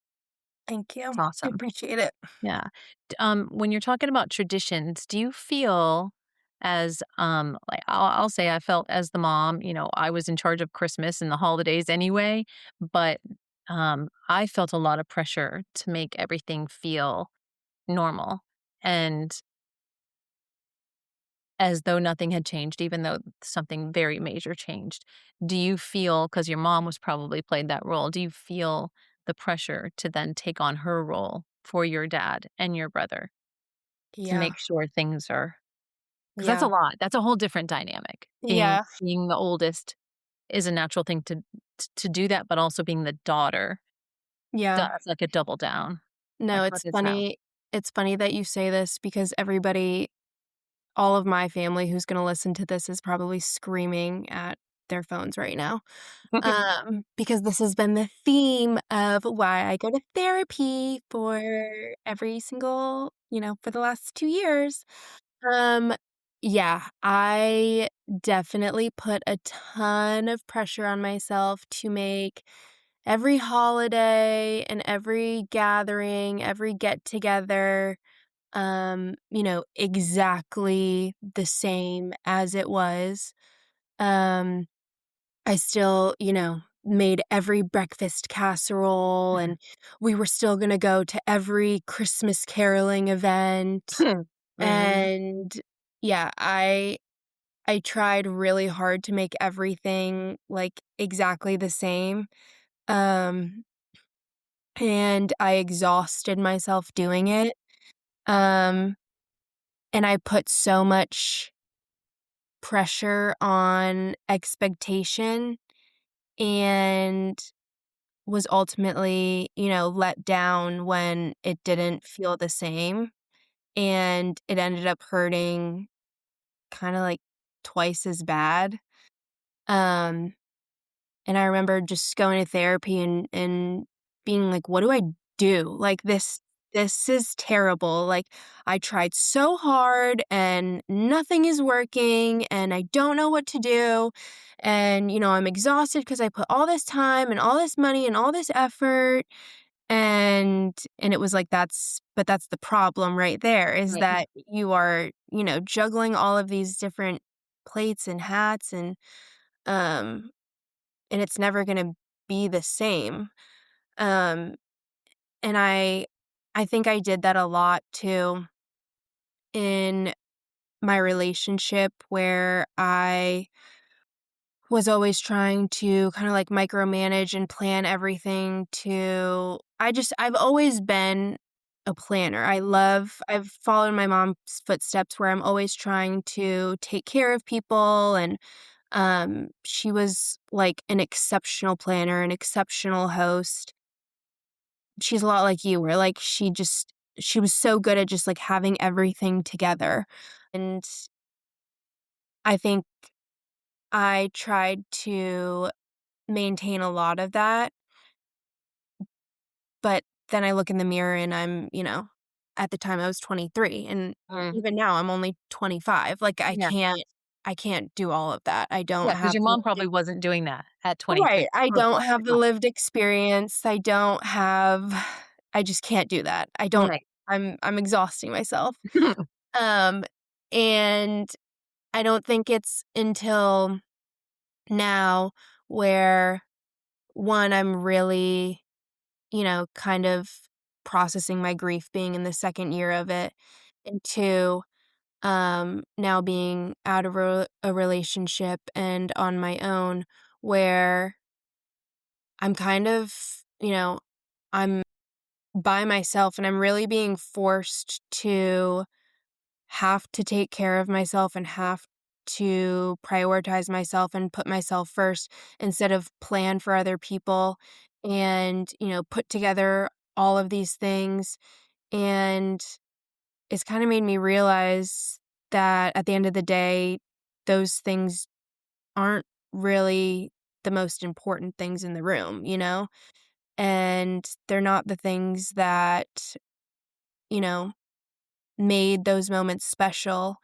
Thank you. It's I awesome. appreciate it. Yeah. When you're talking about traditions, do you feel as like I'll say I felt as the mom, I was in charge of Christmas and the holidays anyway, but I felt a lot of pressure to make everything feel normal and as though nothing had changed, even though something very major changed. Do you feel, because your mom was probably played that role, do you feel the pressure to then take on her role for your dad and your brother to Yeah. make sure things are, because that's a Yeah. lot. That's a whole different dynamic. Being Yeah. being the oldest is a natural thing to do that, but also being the daughter Yeah. does like a double down. No, Like, how does that? it's funny that you say this because everybody all of my family who's gonna listen to this is probably screaming at their phones right now. Because this has been the theme of why I go to therapy for every single for the last 2 years. Um, yeah, I definitely put a ton of pressure on myself to make every holiday and every gathering, every get together, exactly the same as it was. Um, I still, made every breakfast casserole Mhm. and we were still gonna go to every Christmas caroling event. Mhm. And yeah, I tried really hard to make everything like exactly the same. Um, and I exhausted myself doing it. Um, and I put so much pressure on expectation and was ultimately, let down when it didn't feel the same. And it ended up hurting kind of like twice as bad. Um, and I remember just going to therapy and being like, "What do I do? Like this is terrible. Like I tried so hard and nothing is working and I don't know what to do. And I'm exhausted because I put all this time and all this money and all this effort." And it was like that's the problem right there is Right. that you are, juggling all of these different plates and hats um and it's never gonna be the same. Um, and I think I did that a lot too in my relationship where I was always trying to kinda, like, micromanage and plan everything to I've always been a planner. I've followed my mom's footsteps where I'm always trying to take care of people and she was, like, an exceptional planner, an exceptional host. She's a lot like you where, like, she was so good at just, like, having everything together, and I think I tried to maintain a lot of that, but then I look in the mirror and at the time I was 23, and Mm. even now I'm only 25, like, Yeah. I can't do all of that. I don't Yeah, because have your the mom probably wasn't doing that at 23. Right, I Of don't course have the not. lived experience, I just can't do that. I don't Right. I'm exhausting myself. Um, and I don't think it's until now where, 1, I'm really, kind of processing my grief being in the 2nd year of it, and 2, now being out of a relationship and on my own where I'm kind of, I'm by myself and I'm really being forced to have to take care of myself and have to prioritize myself and put myself first instead of plan for other people and, put together all of these things. And it's kind of made me realize that at the end of the day, those things aren't really the most important things in the room, And they're not the things that, you know, made those moments special.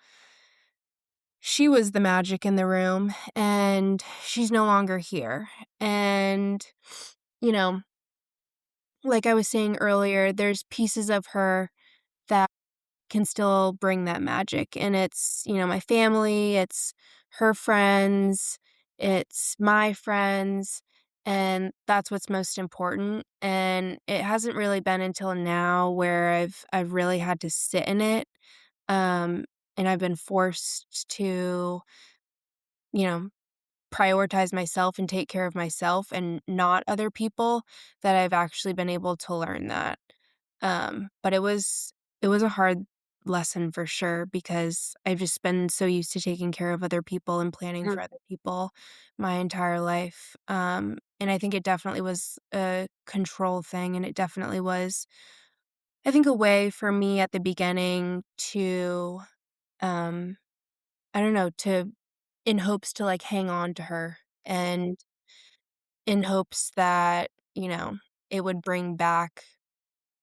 She was the magic in the room, and she's no longer here. And, you know, like I was saying earlier, there's pieces of her that can still bring that magic, and it's, my family, it's her friends, it's my friends, and that's what's most important, and it hasn't really been until now where I've really had to sit in it, um, and I've been forced to, you know, prioritize myself and take care of myself and not other people, that I've actually been able to learn that. But it was a hard lesson for sure because I've just been so used to taking care of other people and planning Mhm. for other people my entire life. And I think it definitely was a control thing, and it definitely was, I think, a way for me at the beginning to, um, I don't know, to in hopes to, like, hang on to her, and in hopes that, it would bring back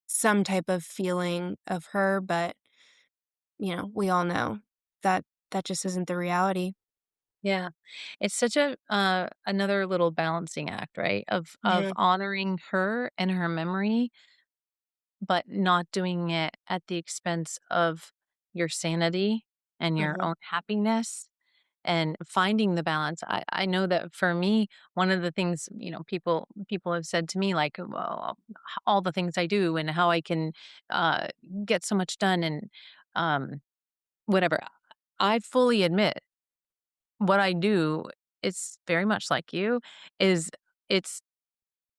some type of feeling of her, but, we all know that that just isn't the reality. Yeah. It's such a another little balancing act, right? Of Mhm, honoring her and her memory, but not doing it at the expense of your sanity and your mhm, own happiness and finding the balance. I know that for me, one of the things, people have said to me, like, well, all the things I do and how I can uh get so much done and um whatever. I fully admit what I do is very much like you, is it's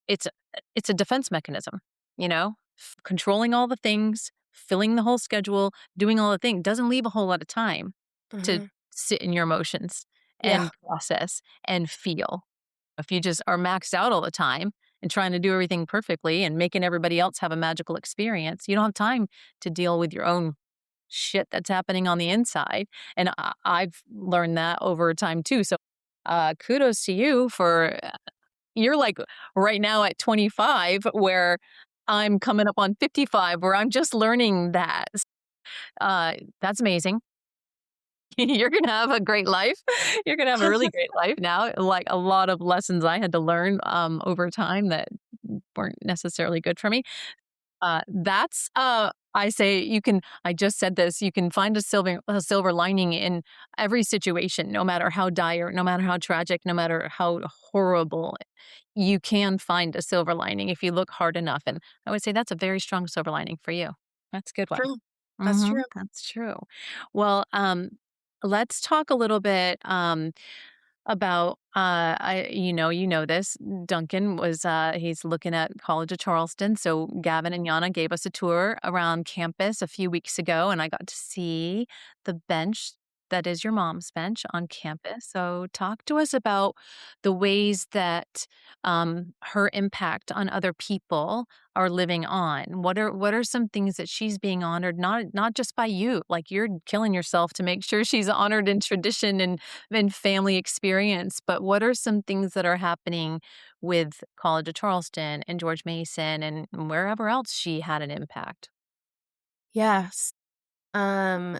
it's it's a defense mechanism, controlling all the things, filling the whole schedule, doing all the things doesn't leave a whole lot of time to mhm. sit in your emotions Yeah, and process and feel. If you just are maxed out all the time and trying to do everything perfectly and making everybody else have a magical experience, you don't have time to deal with your own shit that's happening on the inside. And I've learned that over time too. So kudos to you for you're like right now at 25 where I'm coming up on 55 where I'm just learning that. That's amazing. You're gonna have a great life. You're gonna have a really great life now. Like a lot of lessons I had to learn over time that weren't necessarily good for me. I say I just said this, you can find a silver lining in every situation, no matter how dire, no matter how tragic, no matter how horrible. You can find a silver lining if you look hard enough. And I would say that's a very strong silver lining for you. That's a good one. true. That's true. That's true. Well, let's talk a little bit about you know this. Duncan was he's looking at College of Charleston. So Gavin and Yana gave us a tour around campus a few weeks ago, and I got to see the bench that is your mom's bench on campus. So talk to us about the ways that her impact on other people are living on. What are some things that she's being honored, not just by you, like you're killing yourself to make sure she's honored in tradition and family experience, but what are some things that are happening with College of Charleston and George Mason and wherever else she had an impact? Yes. Um,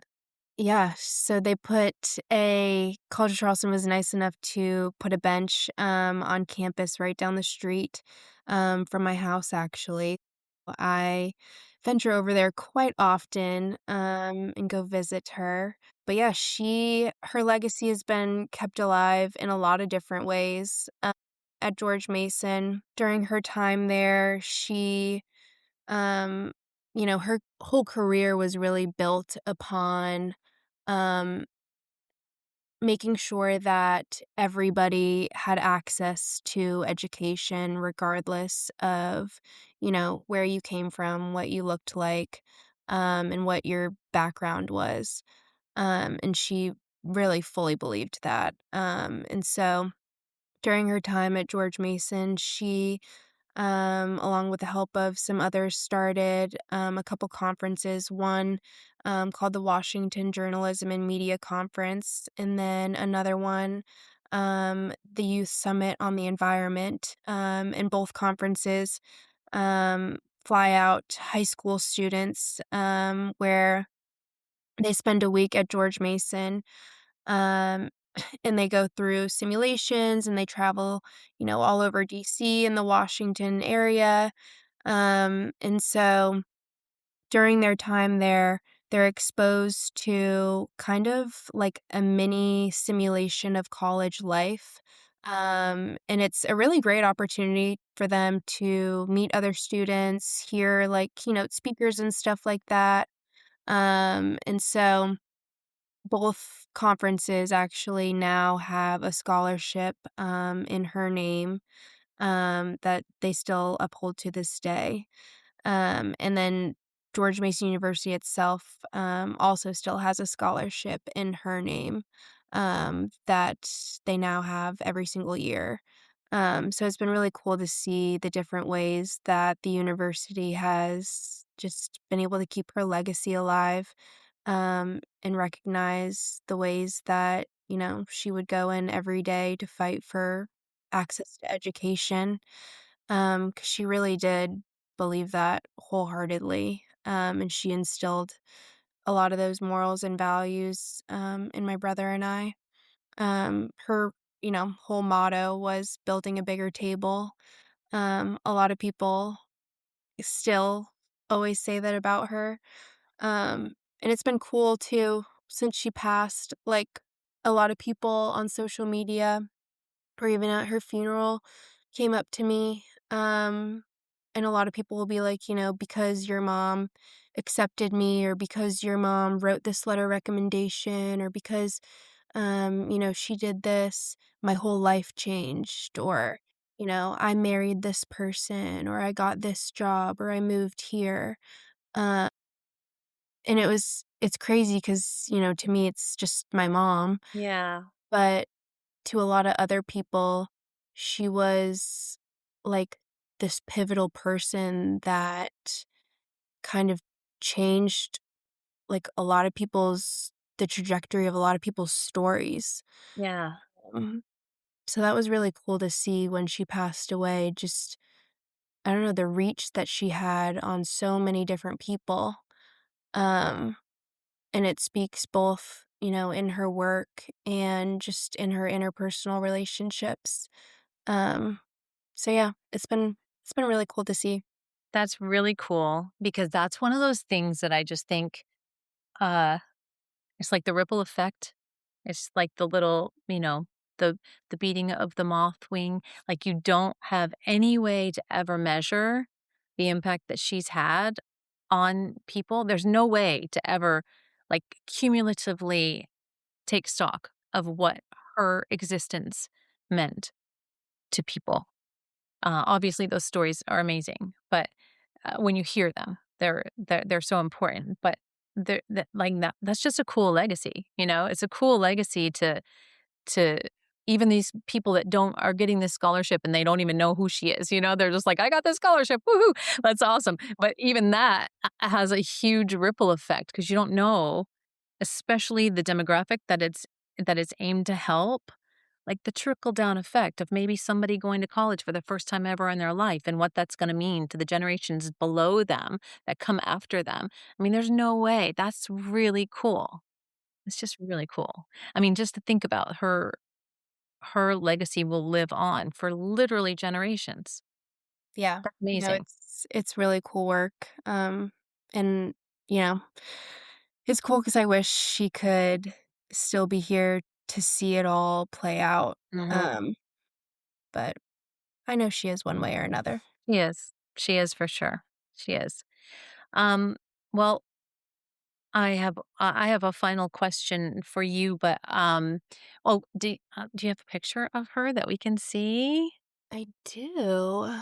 yeah, so they put a College of Charleston was nice enough to put a bench, on campus right down the street, from my house, actually. I venture over there quite often, and go visit her. But yeah, her legacy has been kept alive in a lot of different ways. At George Mason, during her time there, um, her whole career was really built upon, um, making sure that everybody had access to education regardless of, where you came from, what you looked like, and what your background was. And she really fully believed that. And so during her time at George Mason, she, along with the help of some others, started a couple conferences. One called the Washington Journalism and Media Conference, and then another one, the Youth Summit on the Environment. And both conferences fly out high school students, where they spend a week at George Mason. Um, and they go through simulations, and they travel, all over DC and the Washington area. And so during their time there, they're exposed to kind of like a mini simulation of college life. And it's a really great opportunity for them to meet other students, hear like keynote speakers and stuff like that. And so both conferences actually now have a scholarship in her name that they still uphold to this day. And then George Mason University itself, also still has a scholarship in her name, that they now have every single year. So it's been really cool to see the different ways that the university has just been able to keep her legacy alive, and recognize the ways that, she would go in every day to fight for access to education. 'Cause she really did believe that wholeheartedly, and she instilled a lot of those morals and values, in my brother and I. Her, whole motto was building a bigger table. A lot of people still always say that about her, and it's been cool too since she passed, like, a lot of people on social media or even at her funeral came up to me, and a lot of people will be like, "Because your mom accepted me," or "Because your mom wrote this letter recommendation," or "Because, she did this, my whole life changed," or, "I married this person," or "I got this job," or "I moved here." Uh, and it's crazy because to me, it's just my mom, Yeah. but to a lot of other people, she was, like, this pivotal person that kind of changed, like, a lot of people's the trajectory of a lot of people's stories. Yeah. Mhm. So that was really cool to see when she passed away, just, I don't know, the reach that she had on so many different people. Um, and it speaks both, in her work and just in her interpersonal relationships. Um, so yeah, it's been really cool to see. That's really cool because that's one of those things that I just think, uh, it's like the ripple effect. It's like the little, the beating of the moth wing. Like you don't have any way to ever measure the impact that she's had on people. There's no way to ever like cumulatively take stock of what her existence meant to people. Obviously, those stories are amazing, but when you hear them, they're so important. But that's just a cool legacy. It's a cool legacy to even these people that don't are getting this scholarship and they don't even know who she is. They're just like, I got this scholarship, woohoo, that's awesome. But even that has a huge ripple effect because you don't know, especially the demographic that it's aimed to help, like the trickle down effect of maybe somebody going to college for the first time ever in their life and what that's going to mean to the generations below them that come after them. I mean, there's no way. That's really cool. It's just really cool. I mean, just to think about her legacy will live on for literally generations. Yeah. That's No, amazing. it's really cool work. And, you know, it's cool because I wish she could still be here to see it all play out. Mhm. Um, but I know she is one way or another. She is. She is for sure. She is. Um, well, I have a final question for you, but, oh, do you have a picture of her that we can see? I do.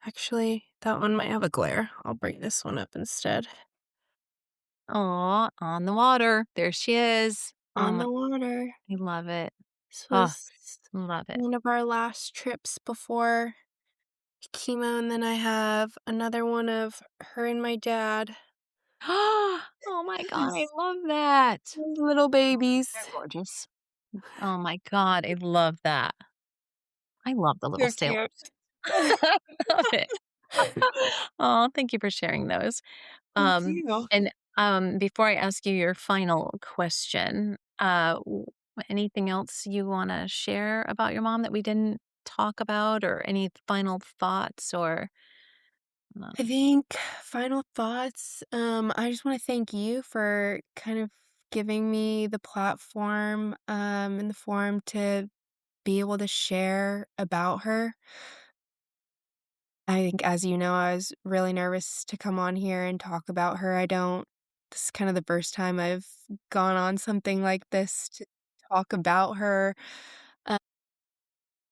Actually, that one might have a glare. I'll bring this one up instead. Aw, on the water. There she is. Oh On my, the water. I love it. This Oh, was love it. one of our last trips before chemo, and then I have another one of her and my dad. Oh my god, I love that. Little babies. They're gorgeous. Oh my god, I love that. I love the little They're sailors. cute. I love it. Oh, thank you for sharing those. Thank Um, you. and, before I ask you your final question, anything else you wanna share about your mom that we didn't talk about or any final thoughts or I think final thoughts, I just wanna thank you for kind of giving me the platform, and the forum to be able to share about her. I think, as you know, I was really nervous to come on here and talk about her. I don't This is kind of the first time I've gone on something like this to talk about her, uh,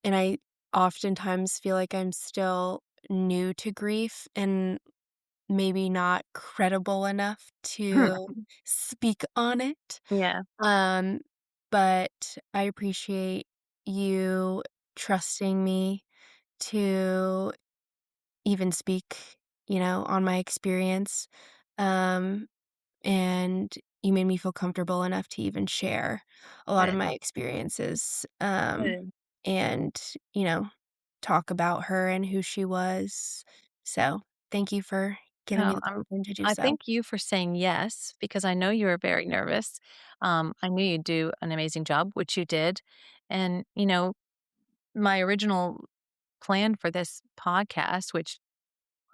and I oftentimes feel like I'm still new to grief and maybe not credible enough to speak on it. Yeah, Um, but I appreciate you trusting me to even speak, on my experience. Um, and you made me feel comfortable enough to even share a lot of good, my experiences, good. and, you know, talk about her and who she was. So, thank you for giving me Oh, the platform to do I so. thank you for saying yes because I know you were very nervous. I knew you'd do an amazing job, which you did. And, my original plan for this podcast,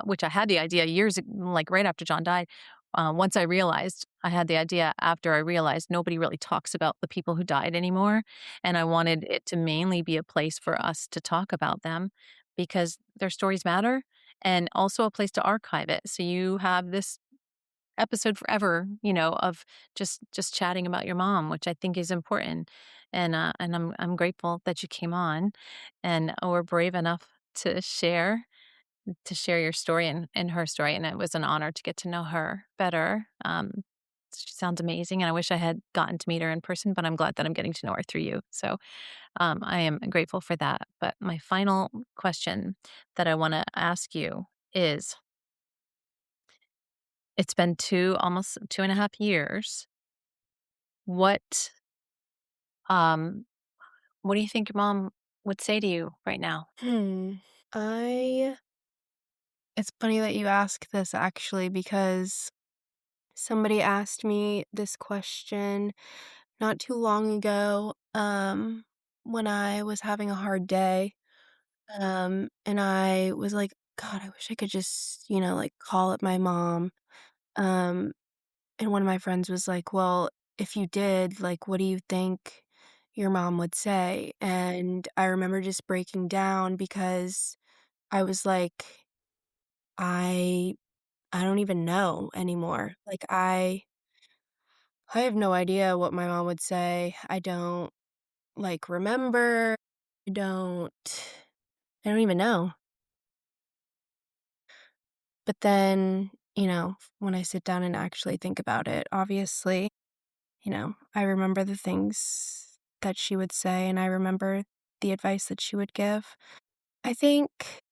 which I had the idea like right after John died. Once I realized I had the idea after I realized nobody really talks about the people who died anymore. And I wanted it to mainly be a place for us to talk about them because their stories matter and also a place to archive it. So you have this episode forever, of just chatting about your mom, which I think is important. And I'm grateful that you came on and were brave enough to share your story and her story, and it was an honor to get to know her better. She sounds amazing, and I wish I had gotten to meet her in person, but I'm glad that I'm getting to know her through you. So, I am grateful for that. But my final question that I want to ask you is: it's been almost 2.5 years. What um, what do you think your mom would say to you right now? Hmm. I It's funny that you ask this actually because somebody asked me this question not too long ago, when I was having a hard day. And I was like, God, I wish I could just, like call up my mom. Um, and one of my friends was like, well, if you did, like, what do you think your mom would say? And I remember just breaking down because I was like, I I don't even know anymore. Like I have no idea what my mom would say. I don't like remember. I don't I don't even know. But then, when I sit down and actually think about it, obviously, I remember the things that she would say and I remember the advice that she would give. I think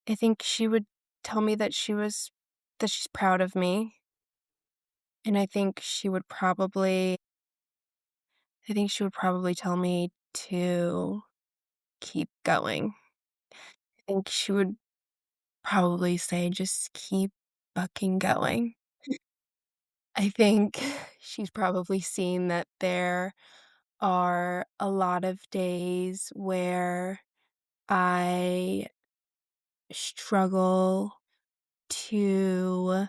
I think she would tell me that she's proud of me, and I think she would probably tell me to keep going. I think she would probably say just keep fucking going. I think she's probably seen that there are a lot of days where I struggle to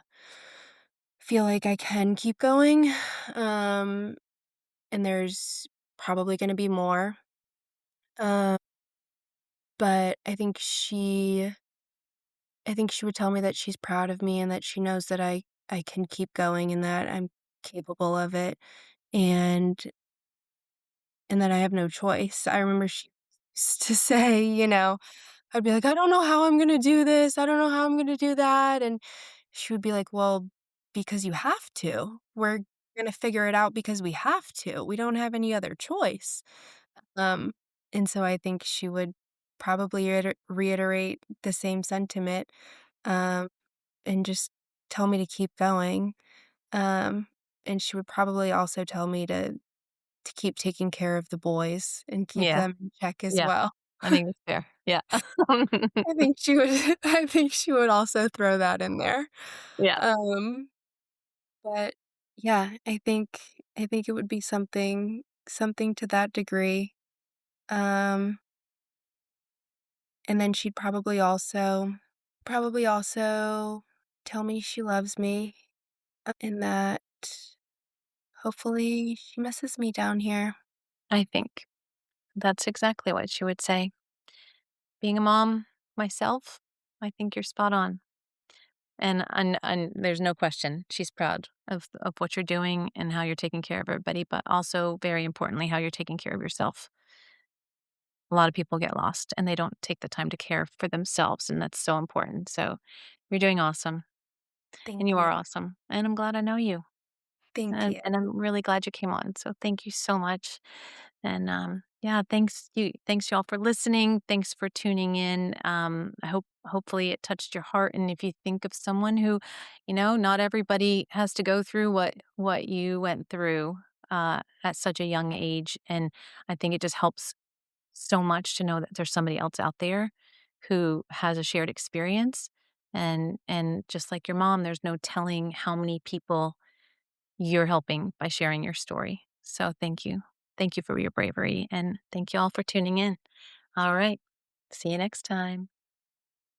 feel like I can keep going. Um, and there's probably going to be more. Um, but I think she would tell me that she's proud of me and that she knows that I can keep going and that I'm capable of it. And and that I have no choice. I remember she used to say, I'd be like, "I don't know how I'm gonna do this. I don't know how I'm gonna do that." And she would be like, "Well, because you have to. We're gonna figure it out because we have to. We don't have any other choice." Um, and so I think she would probably reiterate the same sentiment, um, and just tell me to keep going. Um, and she would probably also tell me to keep taking care of the boys and keep Yeah, them in check as yeah, well. I think that's fair. Yeah. I think she would I think she would also throw that in there. Yeah, Um, but yeah, I think it would be something to that degree. Um, and then she'd probably also probably also tell me she loves me, and that hopefully she misses me down here. I think that's exactly what she would say. Being a mom myself, I think you're spot on. And there's no question she's proud of what you're doing and how you're taking care of everybody, but also very importantly, how you're taking care of yourself. A lot of people get lost and they don't take the time to care for themselves, and that's so important. So you're doing awesome, and Thank you you. are awesome. And I'm glad I know you. Thank And you. I'm really glad you came on. So thank you so much. And yeah, thanks y'all for listening. Thanks for tuning in. I hope hopefully it touched your heart. And if you think of someone who, not everybody has to go through what you went through at such a young age. And I think it just helps so much to know that there's somebody else out there who has a shared experience. And just like your mom, there's no telling how many people you're helping by sharing your story. So thank you. Thank you for your bravery, and thank you all for tuning in. All right. See you next time.